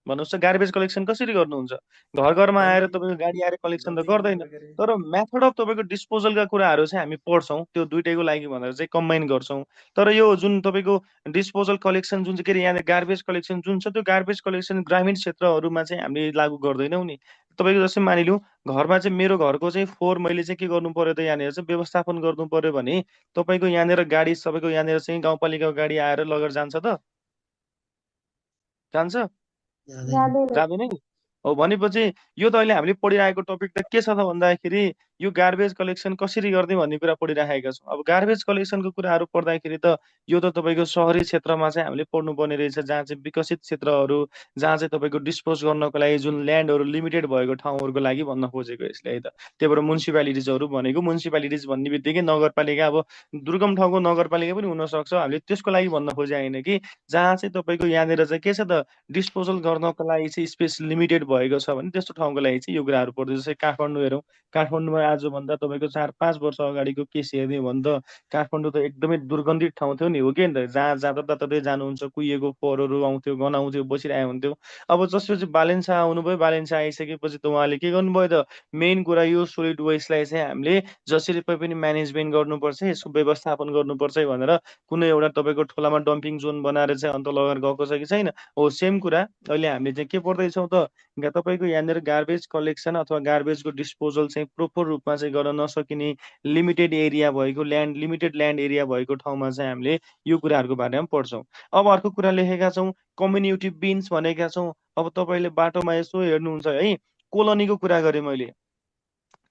[SPEAKER 2] भन्नुहोस् त? गार्बेज कलेक्सन कसरी गर्नुहुन्छ? घर घरमा आएर तपाईँको गाडी आएर कलेक्सन त गर्दैन। तर मेथड अफ तपाईँको डिस्पोजलका कुराहरू चाहिँ हामी पढ्छौँ, त्यो दुइटैको लागि भनेर चाहिँ कम्बाइन गर्छौँ। तर यो जुन तपाईँको डिस्पोजल कलेक्सन जुन चाहिँ के अरे यहाँनिर गार्बेज कलेक्सन जुन छ त्यो गार्बेज कलेक्सन ग्रामीण क्षेत्रहरूमा चाहिँ हामीले लागू गर्दैनौँ नि। तपाईँको जस्तै मानिलिउँ घरमा चाहिँ मेरो घरको चाहिँ फोहोर मैले चाहिँ के गर्नु पर्यो त यहाँनिर चाहिँ व्यवस्थापन गर्नु पर्यो भने तपाईँको यहाँनिर गाडी तपाईँको यहाँनिर चाहिँ गाउँपालिकाको गाडी आएर लगेर जान्छ त? जान्छ? जाँदैन नि। हो भनेपछि यो त अहिले हामीले पढिरहेको टपिक त के छ त भन्दाखेरि यो गार्बेज कलेक्सन कसरी गर्ने भन्ने कुरा पढिराखेका छौँ। अब गार्बेज कलेक्सनको कुराहरू पढ्दाखेरि त यो त तपाईँको सहरी क्षेत्रमा चाहिँ हामीले पढ्नुपर्ने रहेछ, जहाँ चाहिँ विकसित क्षेत्रहरू, जहाँ चाहिँ तपाईँको डिस्पोज गर्नको लागि जुन ल्यान्डहरू लिमिटेड भएको ठाउँहरूको लागि भन्न खोजेको यसले है त। त्यही भएर म्युनिसिपालिटिजहरू भनेको, म्युनिसिपालिटिज भन्ने बित्तिकै नगरपालिका, अब दुर्गम ठाउँको नगरपालिका पनि हुनसक्छ, हामीले त्यसको लागि भन्न खोजे होइन कि जहाँ चाहिँ तपाईँको यहाँनिर चाहिँ के छ त डिस्पोजल गर्नको लागि चाहिँ स्पेस लिमिटेड भएको छ भने त्यस्तो ठाउँको लागि चाहिँ यो कुराहरू पर्छ। जस्तै काठमाडौँ हेरौँ, काठमाडौँमा आजभन्दा तपाईँको 4-5 वर्ष अगाडिको केस हेर्ने हो भने त काठमाडौँ त एकदमै दुर्गन्धित ठाउँ थियो नि, हो कि त जहाँ जहाँ जताततै जानुहुन्छ कुहिएको फोहोरहरू आउँथ्यो, गनाउँथ्यो, बसिरहेको हुन्थ्यो। अब जसपछि बालेन्सा आउनुभयो, बालेन्सा आइसकेपछि त उहाँले के गर्नुभयो त मेन कुरा यो सोलिड वेस्टलाई चाहिँ हामीले जसरी पनि म्यानेजमेन्ट गर्नुपर्छ, यसको व्यवस्थापन गर्नुपर्छ भनेर कुनै एउटा तपाईँको ठोलामा डम्पिङ जोन बनाएर चाहिँ अन्त लगेर गएको छ कि छैन। हो सेम कुरा अहिले हामीले चाहिँ के पढ्दैछौँ त तपाईँको यहाँनिर गार्बेज कलेक्सन अथवा गार्बेजको डिस्पोजल चाहिँ प्रोपर रूपमा चाहिँ गर्न नसकिने लिमिटेड एरिया भएको, लिमिटेड ल्यान्ड एरिया भएको ठाउँमा चाहिँ हामीले यो कुराहरूको बारेमा पढ्छौँ। अब अर्को कुरा लेखेका छौँ कम्युनिटी बिन्स भनेका छौँ। अब तपाईँले बाटोमा यसो हेर्नुहुन्छ है, कोलोनीको कुरा गरेँ मैले,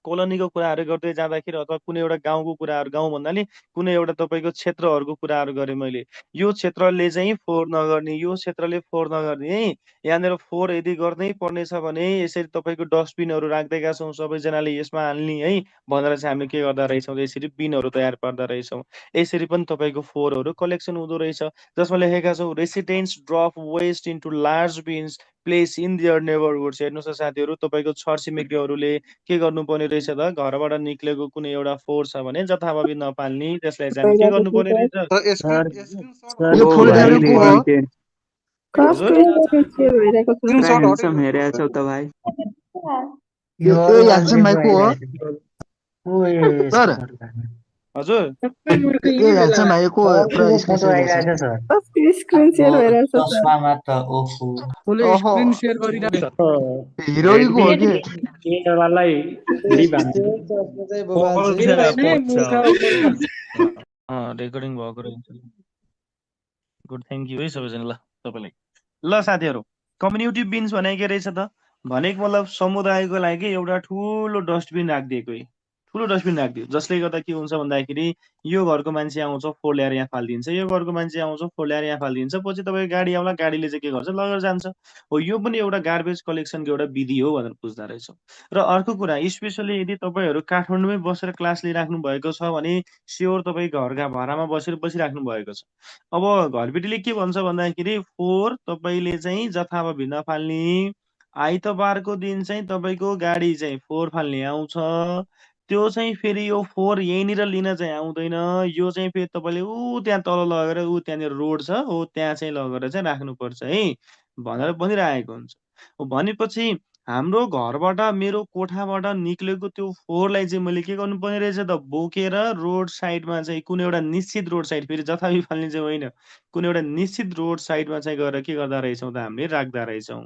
[SPEAKER 2] कोलोनीको कुराहरू गर्दै जाँदाखेरि अथवा कुनै एउटा गाउँको कुराहरू, गाउँ भन्नाले कुनै एउटा तपाईँको क्षेत्रहरूको कुराहरू गरेँ मैले। यो क्षेत्रले चाहिँ फोहोर नगर्ने, यो क्षेत्रले फोहोर नगर्ने है, यहाँनिर फोहोर यदि गर्नै पर्नेछ भने यसरी तपाईँको डस्टबिनहरू राख्दैका छौँ, सबैजनाले यसमा हाल्ने है भनेर चाहिँ हामीले के गर्दा रहेछौँ, यसरी बिनहरू तयार पार्दा रहेछौँ। यसरी पनि तपाईँको फोहोरहरू कलेक्सन हुँदो रहेछ, जसमा लेखेका छौँ residents drop waste into large bins place in their neighbourhoods. हेर्नुहोस् त साथीहरू, तपाईँको छरछिमेकीहरूले के गर्नुपर्ने रहेछ त, घरबाट निक्लेको कुनै एउटा फोहोर छ भने जथाभावी नपाल्ने, त्यसलाई चाहिँ के गर्नुपर्ने रहेछ।
[SPEAKER 5] सर
[SPEAKER 12] सर
[SPEAKER 5] स्क्रिनसट
[SPEAKER 8] यो
[SPEAKER 13] ओ
[SPEAKER 8] फोल्डर
[SPEAKER 13] भाइ
[SPEAKER 8] को हो?
[SPEAKER 13] वान्टेड
[SPEAKER 11] कस्तो
[SPEAKER 2] हजुर
[SPEAKER 11] सेयर भइरहेको छ?
[SPEAKER 13] पुरा
[SPEAKER 5] स्क्रिनसट
[SPEAKER 13] ह्यान्डसम
[SPEAKER 5] हटाइदिनु
[SPEAKER 13] हेरेको छौ त भाइ।
[SPEAKER 8] यो ह्यान्डसम भाइ को हो? सर
[SPEAKER 2] हजुर
[SPEAKER 8] यो ह्यान्डसम भाइ को पुरा स्क्रिन सेयर गर्छ?
[SPEAKER 11] कस्तो स्क्रिन सेयर भइरहेको छ सर?
[SPEAKER 10] चस्मामा त ओहो
[SPEAKER 4] कसले
[SPEAKER 8] ओहो
[SPEAKER 4] स्क्रिन सेयर गरिरहेको छ?
[SPEAKER 8] हिरोइनको हो के?
[SPEAKER 12] चस्मा चाहिँ बबाल छ।
[SPEAKER 15] मेरो होइन है, मूर्ख
[SPEAKER 2] रेकर्डिङ भएको रहेछ। गुड, थ्याङ्क यू है सबैजना। ल तपाईँलाई ल साथीहरू, कम्युनिटी बिन्स भनेको के रहेछ त भनेको मतलब समुदायको लागि एउटा ठुलो डस्टबिन राखिदिएको है, ठुलो डस्टबिन राखिदियो, जसले गर्दा के हुन्छ भन्दाखेरि यो घरको मान्छे आउँछ फोहोर ल्याएर यहाँ फालिदिन्छ, यो घरको मान्छे आउँछ फोहोर ल्याएर यहाँ फालिदिन्छ, पछि तपाईँको गाडी आउला, गाडीले चाहिँ के गर्छ लगेर जान्छ। हो यो पनि एउटा गार्बेज कलेक्सनको एउटा विधि हो भनेर बुझ्दा रहेछौँ। र अर्को कुरा स्पेसली यदि तपाईँहरू काठमाडौँमै बसेर क्लास लिइराख्नु भएको छ भने स्योर तपाईँ घरका भाडामा बसिराख्नु भएको छ। अब घरबेटीले के भन्छ भन्दाखेरि फोहोर तपाईँले चाहिँ जथाभावी नफाल्ने, आइतबारको दिन चाहिँ तपाईँको गाडी चाहिँ फोहोर फाल्ने आउँछ, त्यो चाहिँ फेरि यो फोहोर यहीँनिर लिन चाहिँ आउँदैन, यो चाहिँ फेरि तपाईँले ऊ त्यहाँ तल लगेर ऊ त्यहाँनिर रोड छ हो त्यहाँ चाहिँ लगेर चाहिँ राख्नुपर्छ है भनेर भनिरहेको हुन्छ। भनेपछि हाम्रो घरबाट मेरो कोठाबाट निक्लेको त्यो फोहोरलाई चाहिँ मैले के गर्नुपर्ने रहेछ त बोकेर रोड साइडमा चाहिँ कुनै एउटा निश्चित रोड साइड, फेरि जथाभावी फाल्ने चाहिँ होइन, कुनै एउटा निश्चित रोड साइडमा चाहिँ गएर के गर्दा रहेछौँ त हामीले राख्दा रहेछौँ।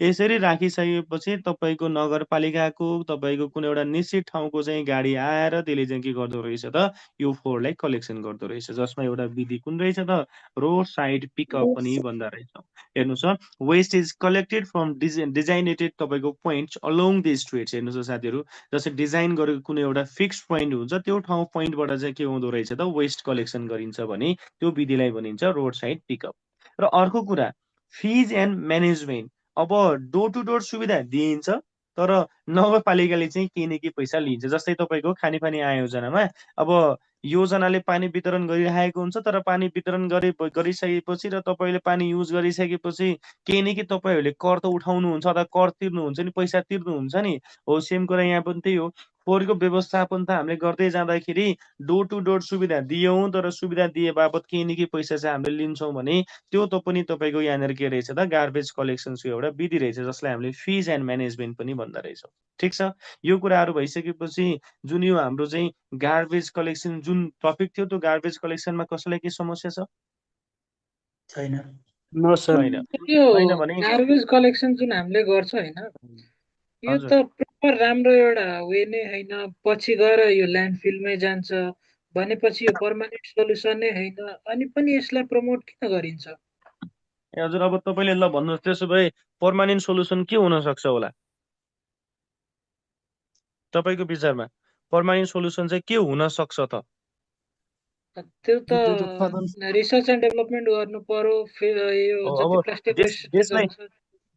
[SPEAKER 2] यसरी राखिसकेपछि तपाईँको नगरपालिकाको तपाईँको कुनै एउटा निश्चित ठाउँको चाहिँ गाडी आएर त्यसले चाहिँ के गर्दो रहेछ त यो फोहोरलाई कलेक्सन गर्दो रहेछ, जसमा एउटा विधि कुन रहेछ त रोड साइड पिकअप पनि भन्दा रहेछौँ। हेर्नुहोस् त, waste is collected from designated तपाईँको पोइन्ट्स अलोङ द स्ट्रिट्स। हेर्नुहोस् त साथीहरू, जस्तै डिजाइन गरेको कुनै एउटा फिक्स पोइन्ट हुन्छ, त्यो ठाउँ पोइन्टबाट चाहिँ के हुँदो रहेछ त वेस्ट कलेक्सन गरिन्छ भने त्यो विधिलाई भनिन्छ रोड साइड पिकअप। र अर्को कुरा फिज एन्ड म्यानेजमेन्ट। अब डोर टु डोर सुविधा दिइन्छ तर नगरपालिकाले चाहिँ केही न केही पैसा लिन्छ। जस्तै तपाईँको खानेपानी आयोजनामा अब योजनाले पानी वितरण गरिरहेको हुन्छ, तर पानी वितरण गरिसकेपछि र तपाईँले पानी युज गरिसकेपछि केही न केही तपाईँहरूले कर त उठाउनुहुन्छ अथवा कर तिर्नुहुन्छ नि, पैसा तिर्नुहुन्छ नि। हो सेम कुरा यहाँ पनि त्यही हो। फोहोरको व्यवस्थापन त हामीले गर्दै जाँदाखेरि डोर टु डोर सुविधा दियौँ, तर सुविधा दिए बापत केही न केही पैसा चाहिँ हामीले लिन्छौँ भने त्यो त पनि तपाईँको यहाँनिर के रहेछ त गार्बेज कलेक्सनको एउटा विधि रहेछ, जसलाई हामीले फिज एन्ड म्यानेजमेन्ट पनि भन्दा रहेछौँ। ठिक छ, यो कुराहरू भइसकेपछि जुन यो हाम्रो चाहिँ गार्बेज कलेक्सन जुन टपिक थियो, त्यो गार्बेज कलेक्सनमा कसैलाई के समस्या छ?
[SPEAKER 10] छैन।
[SPEAKER 13] No sir.
[SPEAKER 2] छैन।
[SPEAKER 15] यो
[SPEAKER 2] छैन भने
[SPEAKER 15] गार्बेज कलेक्सन जुन हामीले गर्छ होइन, यो
[SPEAKER 2] हजुर
[SPEAKER 15] त प्रपर राम्रो एउटा वे नै होइन, पछि गएर यो ल्यान्डफिलमै जान्छ भनेपछि यो पर्मानेन्ट सोल्युसन नै होइन, अनि पनि यसलाई प्रमोट किन गरिन्छ?
[SPEAKER 2] ए हजुर अब तपाईँले ल भन्नुहोस् त्यसो भए पर्मानेन्ट सोलुसन के हुन सक्छ होला तपाईँको विचारमा पर्मानेन्ट सोलुसन चाहिँ के हुन सक्छ त
[SPEAKER 15] त्यो त
[SPEAKER 4] विद्युत उत्पादन
[SPEAKER 15] रिसर्च एन्ड डेभलपमेन्ट गर्नु पर्यो यो
[SPEAKER 2] हो
[SPEAKER 15] जति
[SPEAKER 2] अब
[SPEAKER 15] प्लास्टिक
[SPEAKER 2] देश
[SPEAKER 15] वेस्ट
[SPEAKER 2] देशलाई
[SPEAKER 15] छ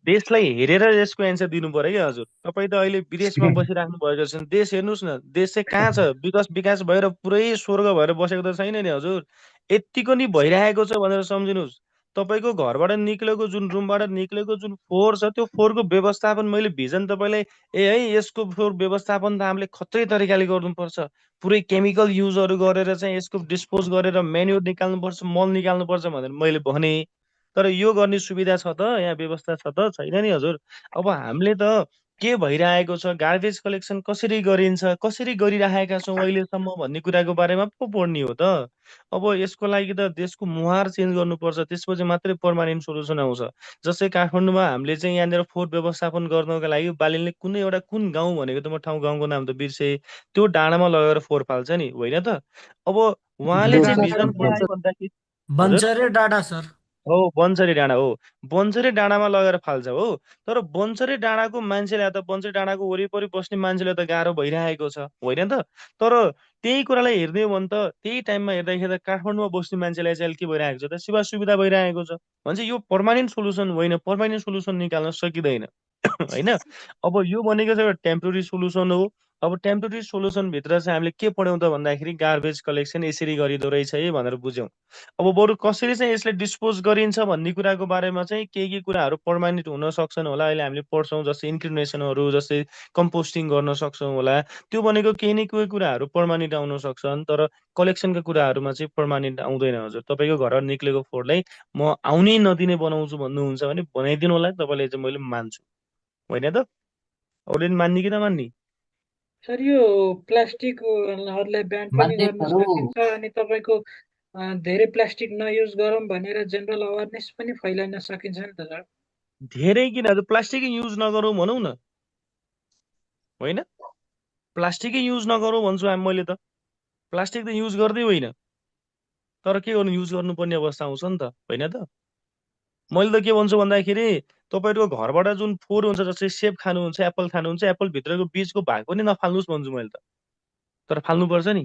[SPEAKER 2] देशलाई हेरेर यसको एन्सर दिनु पर्यो क्या हजुर तपाईँ त अहिले विदेशमा बसिराख्नु भएको छ देश हेर्नुहोस् न देश चाहिँ कहाँ छ विकास भएर पुरै स्वर्ग भएर बसेको त छैन नि हजुर यत्तिको नि भइरहेको छ भनेर सम्झिनुहोस् तपाईँको घरबाट निक्लेको जुन रुमबाट निक्लेको जुन फोहोर छ त्यो फोहोरको व्यवस्थापन मैले भिजन तपाईँलाई ए है यसको फोहोर व्यवस्थापन त हामीले खत्रै तरिकाले गर्नुपर्छ पुरै केमिकल युजहरू गरेर चाहिँ यसको डिस्पोज गरेर मेन्युर निकाल्नुपर्छ मल निकाल्नुपर्छ भनेर मैले भने तर यो गर्ने सुविधा छ त यहाँ व्यवस्था छ त छैन नि हजुर अब हामीले त के भइरहेको छ गार्बेज कलेक्सन कसरी गरिन्छ कसरी गरिरहेका छौँ अहिलेसम्म भन्ने कुराको बारेमा पो पढ्ने हो त अब यसको लागि त देशको मुहार चेन्ज गर्नुपर्छ त्यसपछि मात्रै पर्मानेन्ट सोल्युसन आउँछ जस्तै काठमाडौँमा हामीले चाहिँ यहाँनिर फोहोर व्यवस्थापन गर्नको लागि बालिनले कुनै एउटा कुन गाउँ भनेको त म गाउँको नाम त बिर्सेँ त्यो डाँडामा लगेर फोहोर फाल्छ नि होइन त अब उहाँले चाहिँ भिजन के भन्दाखेरि हजुर
[SPEAKER 4] बन्चरे डाँडा सर
[SPEAKER 2] हो बन्चरी डाँडा हो बन्चरी डाँडामा लगेर फाल्छ हो तर बन्चरी डाँडाको मान्छेलाई त बन्चरी डाँडाको वरिपरि बस्ने मान्छेलाई त गाह्रो भइरहेको छ होइन त तर त्यही कुरालाई हेर्ने हो भने त त्यही टाइममा हेर्दाखेरि त काठमाडौँमा बस्ने मान्छेलाई चाहिँ अहिले के भइरहेको छ त सेवा सुविधा भइरहेको छ भन्छ यो पर्मानेन्ट सोलुसन होइन पर्मानेन्ट सोलुसन निकाल्न सकिँदैन होइन अब यो भनेको चाहिँ एउटा टेम्पोररी सोलुसन हो अब टेम्पोररी सोलुसन भित्र चाहिँ हामीले के पढ्यौँ त भन्दाखेरि गार्बेज कलेक्सन यसरी गरिँदो रहेछ है भनेर बुझ्यौँ अब बरु कसरी चाहिँ यसले डिस्पोज गरिन्छ भन्ने कुराको बारेमा चाहिँ के कुराहरू पर्मानेन्ट हुन सक्छन् होला अहिले हामीले पढ्छौँ जस्तै इन्क्रिमिनेसनहरू जस्तै कम्पोस्टिङ गर्न सक्छौँ होला त्यो भनेको केही न केही कुराहरू पर्मानेन्ट आउन सक्छन् तर कलेक्सनका कुराहरूमा चाहिँ पर्मानेन्ट आउँदैन हजुर तपाईँको घरबाट निक्लेको फोहोरलाई म आउनै नदिने बनाउँछु भन्नुहुन्छ भने बनाइदिनु होला तपाईँले चाहिँ मैले मान्छु होइन त अरूले मान्ने कि नमान्ने
[SPEAKER 15] सर यो प्लास्टिकहरूलाई ब्यान पनि गर्न सकिन्छ अनि तपाईँको धेरै प्लास्टिक नयुज गरौँ भनेर जेनरल अवेरनेस पनि फैलाउन सकिन्छ नि त सर
[SPEAKER 2] धेरै किन हजुर प्लास्टिकै युज नगरौँ भनौँ न होइन प्लास्टिकै युज नगरौँ भन्छु मैले त प्लास्टिक त युज गर्दै होइन तर के गर्नु युज गर्नुपर्ने अवस्था आउँछ नि त होइन त मैले त के भन्छु भन्दाखेरि तपाईँहरूको घरबाट जुन फोहोर हुन्छ जस्तै सेब खानुहुन्छ एप्पल खानुहुन्छ एप्पल भित्रको बीजको भाग पनि नफाल्नुहोस् भन्छु मैले त तर फाल्नुपर्छ नि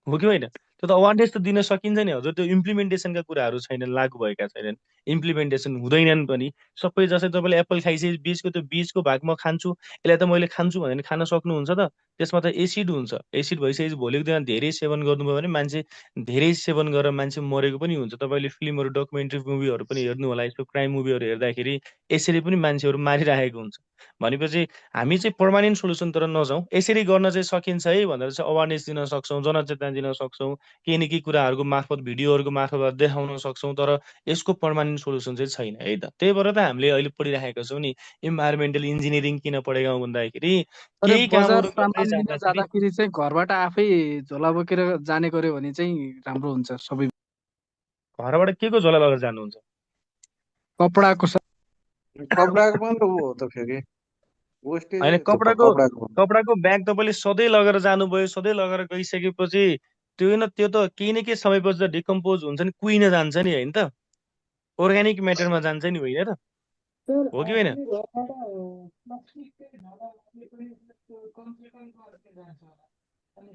[SPEAKER 2] हो कि होइन त्यो त अवेरनेस त दिन सकिन्छ नि हजुर त्यो इम्प्लिमेन्टेसनका कुराहरू छैनन् लागू भएका छैनन् इम्प्लिमेन्टेसन हुँदैनन् पनि सबै जस्तै तपाईँले एप्पल खाइसके बीजको त्यो बीजको भाग म खान्छु यसलाई त मैले खान्छु भनेर खान सक्नुहुन्छ त त्यसमा त एसिड हुन्छ एसिड भइसकेपछि भोलिको दिनमा धेरै सेवन गर्नुभयो भने मान्छे धेरै सेवन गरेर मान्छे मरेको पनि हुन्छ तपाईँले फिल्महरू डकुमेन्ट्री मुभीहरू पनि हेर्नु होला यस्तो क्राइम मुभीहरू हेर्दाखेरि यसरी पनि मान्छेहरू मारिरहेको हुन्छ भनेपछि हामी चाहिँ पर्मानेन्ट सोल्युसन तर नजाउँ यसरी गर्न चाहिँ सकिन्छ है भनेर चाहिँ अवेरनेस दिन सक्छौँ जनचेतना दिन सक्छौँ केही न केही कुराहरूको मार्फत भिडियोहरूको मार्फत देखाउन सक्छौँ तर यसको पर्मानेन्ट सोल्युसन चाहिँ छैन है त त्यही भएर त हामीले अहिले पढिरहेका छौँ नि इन्भाइरोमेन्टल इन्जिनियरिङ किन पढेका हौँ भन्दाखेरि केही
[SPEAKER 4] बजार
[SPEAKER 2] कामहरू
[SPEAKER 4] सामान
[SPEAKER 2] गर्दै
[SPEAKER 4] लिन
[SPEAKER 2] जाँदाखेरि
[SPEAKER 4] जाँदाखेरि चाहिँ घरबाट आफै झोला बोकेर जाने गर्यो भने चाहिँ राम्रो हुन्छ सबै
[SPEAKER 2] घरबाट के को झोला लगेर जानुहुन्छ
[SPEAKER 4] कपडाको
[SPEAKER 5] कपडाको पनि त ऊ हो त फेरि वेस्टेज
[SPEAKER 2] होइन
[SPEAKER 5] त्यो कपडाको
[SPEAKER 2] कपडाको ब्याग तपाईँले सधैँ लगेर जानुभयो सधैँ लगेर गइसकेपछि त्यो न त्यो त केही न केही समयपछि त डिकम्पोज हुन्छ नि कुहिन जान्छ नि होइन त अर्ग्यानिक म्याटरमा जान्छ नि होइन त हो कि होइन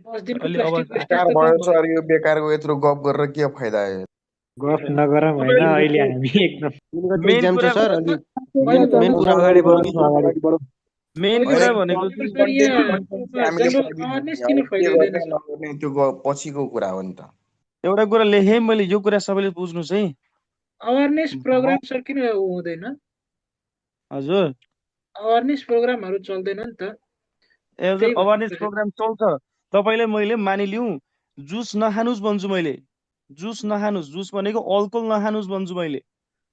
[SPEAKER 2] अहिले अब
[SPEAKER 9] बेकार भयो सर यो बेकारको यत्रो गफ गरेर के फाइदा है
[SPEAKER 12] गफ नगरौँ होइन अहिले हामी एकदम
[SPEAKER 2] मेन कुरा
[SPEAKER 12] सर अलि मेन कुरा अगाडि बढौँ
[SPEAKER 2] मेन कुरा भनेको
[SPEAKER 9] त्यो पछिको कुरा हो नि त
[SPEAKER 2] एउटा कुरा लेखेँ मैले यो कुरा सबैले बुझ्नुहोस् है
[SPEAKER 15] अवेरनेस प्रोग्राम सर किन हुँदैन
[SPEAKER 2] हजुर
[SPEAKER 15] अवेरनेस प्रोग्रामहरू चल्दैन नि त
[SPEAKER 2] ए हजुर अवेरनेस प्रोग्राम चल्छ तपाईँले मैले मानिलिउँ जुस नखानुस् भन्छु मैले जुस नखानुस् जुस भनेको अल्कोहल नखानुस् भन्छु मैले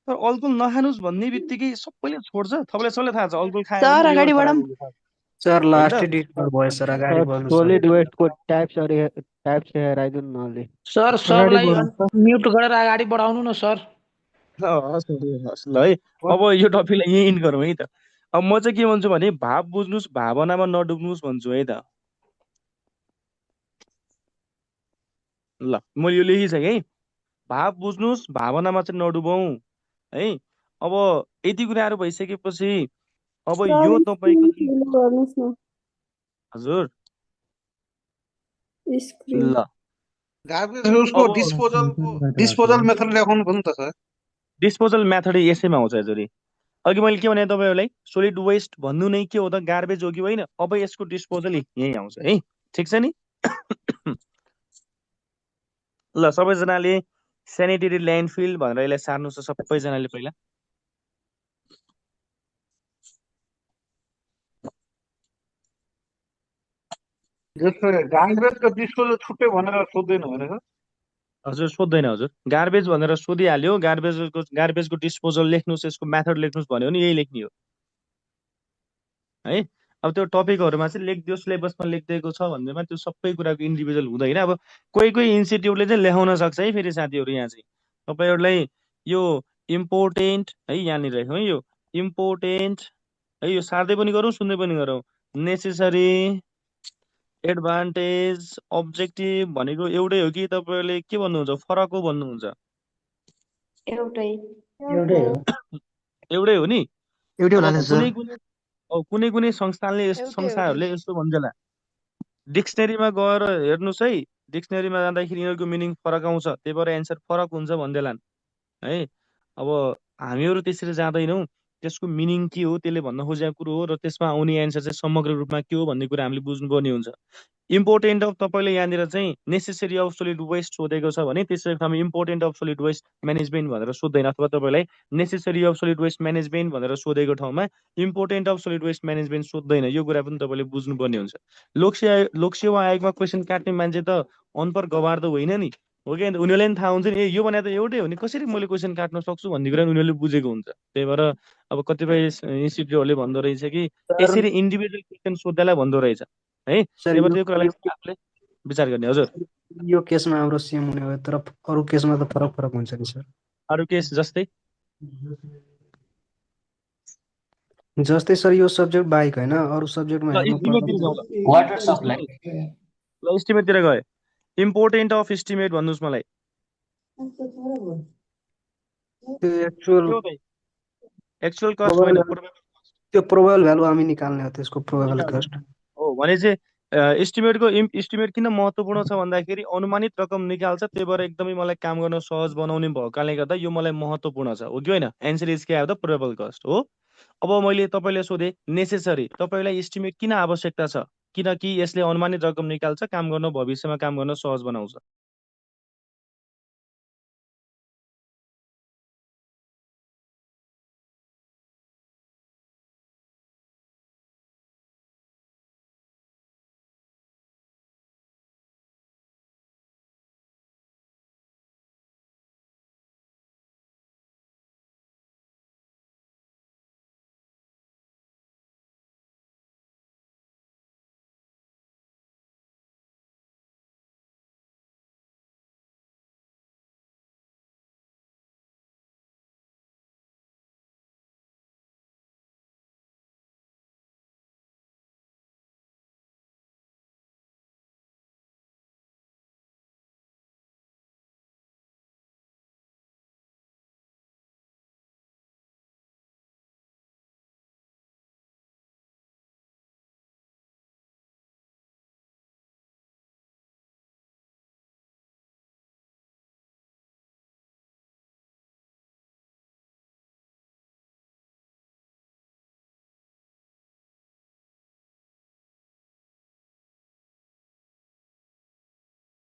[SPEAKER 2] तर अल्कोहल नखानुस् भन्ने बित्तिकै सबैले छोड्छ तपाईँलाई सबैलाई थाहा छ अल्कोहल खायो
[SPEAKER 7] सर
[SPEAKER 2] भने
[SPEAKER 7] अगाडि
[SPEAKER 2] लिभर
[SPEAKER 7] बढौँ
[SPEAKER 2] खराब हुन्छ
[SPEAKER 12] सर लास्ट डिस्कस भयो सर अगाडि बढ्नु
[SPEAKER 16] सोलिड वेस्टको टाइप्स हेराइदिनु न अलि
[SPEAKER 4] सर सरलाई म्युट गरेर अगाडि बढाउनु न सर
[SPEAKER 2] हस् ल है अब यो टपिकलाई यहीँ इन्ड गरौँ है त अब म चाहिँ के भन्छु भने भाव बुझ्नुहोस् भावनामा नडुब्नुहोस् भन्छु है त ल मैले यो लेखिसकेँ है भाव बुझ्नुहोस् भावनामा चाहिँ नडुबौँ है। अब यति कुराहरू भइसकेपछि अब
[SPEAKER 11] सर
[SPEAKER 2] यो तपाईँको
[SPEAKER 11] स्क्रिन ठुलो गर्नुहोस् न
[SPEAKER 2] हजुर
[SPEAKER 11] स्क्रिन
[SPEAKER 2] ल
[SPEAKER 5] गार्बेज उसको
[SPEAKER 2] अब
[SPEAKER 5] डिस्पोजल मेथड लेखाउनु पर्छ नि त सर।
[SPEAKER 2] डिस्पोजल मेथड यसैमा आउँछ हजुर। अघि मैले के भने तपाईँहरूलाई सोलिड वेस्ट भन्नु नै के हो त गार्बेज हो कि होइन। अब यसको डिस्पोजल यहीँ आउँछ है, ठिक छ नि। ल सबैजनाले सेनिटरी ल्यान्डफिल भनेर यसलाई सार्नुहोस् त सबैजनाले पहिला।
[SPEAKER 5] जस्तो गार्बेजको डिस्पोजल छुट्टै भनेर सोध्दैन भने सर।
[SPEAKER 2] हजुर सोध्दैन हजुर, गार्बेज भनेर सोधिहाल्यो, गार्बेजको डिस्पोजल लेख्नुहोस्, यसको मेथड लेख्नुहोस् भन्यो भने यही लेख्ने हो है। अब त्यो टपिकहरूमा चाहिँ लेखिदियो, सिलेबसमा लेखिदिएको छ भन्दैमा त्यो सबै कुराको इन्डिभिजुअल हुँदैन। अब कोही कोही इन्स्टिट्युटले चाहिँ लेखाउन सक्छ है। फेरि साथीहरू यहाँ चाहिँ तपाईँहरूलाई यो इम्पोर्टेन्ट है, यहाँनिर है यो इम्पोर्टेन्ट है, यो सार्दै पनि गरौँ सुन्दै पनि गरौँ। नेसेसरी, एडभान्टेज, अब्जेक्टिभ भनेको एउटै हो कि तपाईँहरूले के भन्नुहुन्छ, फरक हो भन्नुहुन्छ?
[SPEAKER 11] एउटै
[SPEAKER 2] एउटै हो नि।
[SPEAKER 8] एउटै होला
[SPEAKER 2] अब
[SPEAKER 8] नि सर।
[SPEAKER 2] कुनै कुनै संस्थानले संस्थाहरूले यस्तो भन्छला, डिक्सनेरीमा गएर हेर्नुहोस् है, डिक्सनेरीमा जाँदाखेरि यिनीहरूको मिनिङ फरक आउँछ, त्यही भएर एन्सर फरक हुन्छ भन्दैलान् है। अब हामीहरू त्यसरी जाँदैनौँ, त्यसको मिनिङ के हो त्यसले भन्न खोजेको कुरो हो र त्यसमा आउने एन्सर चाहिँ समग्र रूपमा के हो भन्ने कुरा हामीले बुझ्नुपर्ने हुन्छ। इम्पोर्टेन्ट अफ तपाईँले यहाँनिर चाहिँ नेसेसरी अफ सोलिड वेस्ट सोधेको छ भने त्यसै ठाउँमा important of solid waste management भनेर सोध्दैन, अथवा तपाईँलाई necessary of solid waste management भनेर सोधेको ठाउँमा important of solid waste management सोध्दैन। यो कुरा पनि तपाईँले बुझ्नुपर्ने हुन्छ। लोकसेवा आयोगमा क्वेसन काट्ने मान्छे त अनपढ गवार त होइन नि, हो कि उनीहरूलाई पनि थाहा हुन्छ नि, यो भने त एउटै हो नि, कसरी मैले क्वेसन काट्न सक्छु भन्ने कुरा उनीहरूले बुझेको हुन्छ। त्यही भएर अब कतिपय इन्स्टिट्युटहरूले भन्दो रहेछ कि यसरी इन्डिभिजुअल क्वेसन सोध्दालाई भन्दो रहेछ है। त्यही भएर त्यो कुरालाई आफूले विचार गर्ने। हजुर
[SPEAKER 17] यो केसमा हाम्रो सेम हुने हो, तर अरू केसमा त फरक फरक हुन्छ नि सर।
[SPEAKER 2] अरू केस जस्तै
[SPEAKER 17] सर यो सब्जेक्ट बाहेक होइन अरू सब्जेक्टमा हेर्नु
[SPEAKER 2] इस्टिमेटतिर जाउँ
[SPEAKER 17] पर्दा
[SPEAKER 10] वाटर सप्लाई
[SPEAKER 2] ल इस्टिमेटतिर गयो। इम्पोर्टेन्ट अफ इस्टिमेट भन्नुहोस् मलाई।
[SPEAKER 17] त्यो
[SPEAKER 2] एक्चुअल कस्ट होइन,
[SPEAKER 17] त्यो प्रोबेबल भ्यालु हामी निकाल्ने हो, त्यसको प्रोबेबल कस्ट
[SPEAKER 2] हो भने चाहिँ इस्टिमेटको इस्टिमेट किन महत्त्वपूर्ण छ भन्दाखेरि अनुमानित रकम निकाल्छ, त्यही भएर एकदमै मलाई काम गर्न सहज बनाउने भएकाले गर्दा यो मलाई महत्त्वपूर्ण छ, हो कि होइन। एन्सर इज के आयो त प्रोबेबल कस्ट हो। अब मैले तपाईँले सोधेँ नेसेसरी, तपाईँलाई इस्टिमेट किन आवश्यकता छ, किनकि यसले अनुमानित रकम निकाल्छ, काम गर्न भविष्यमा काम गर्न सहज बनाउँछ।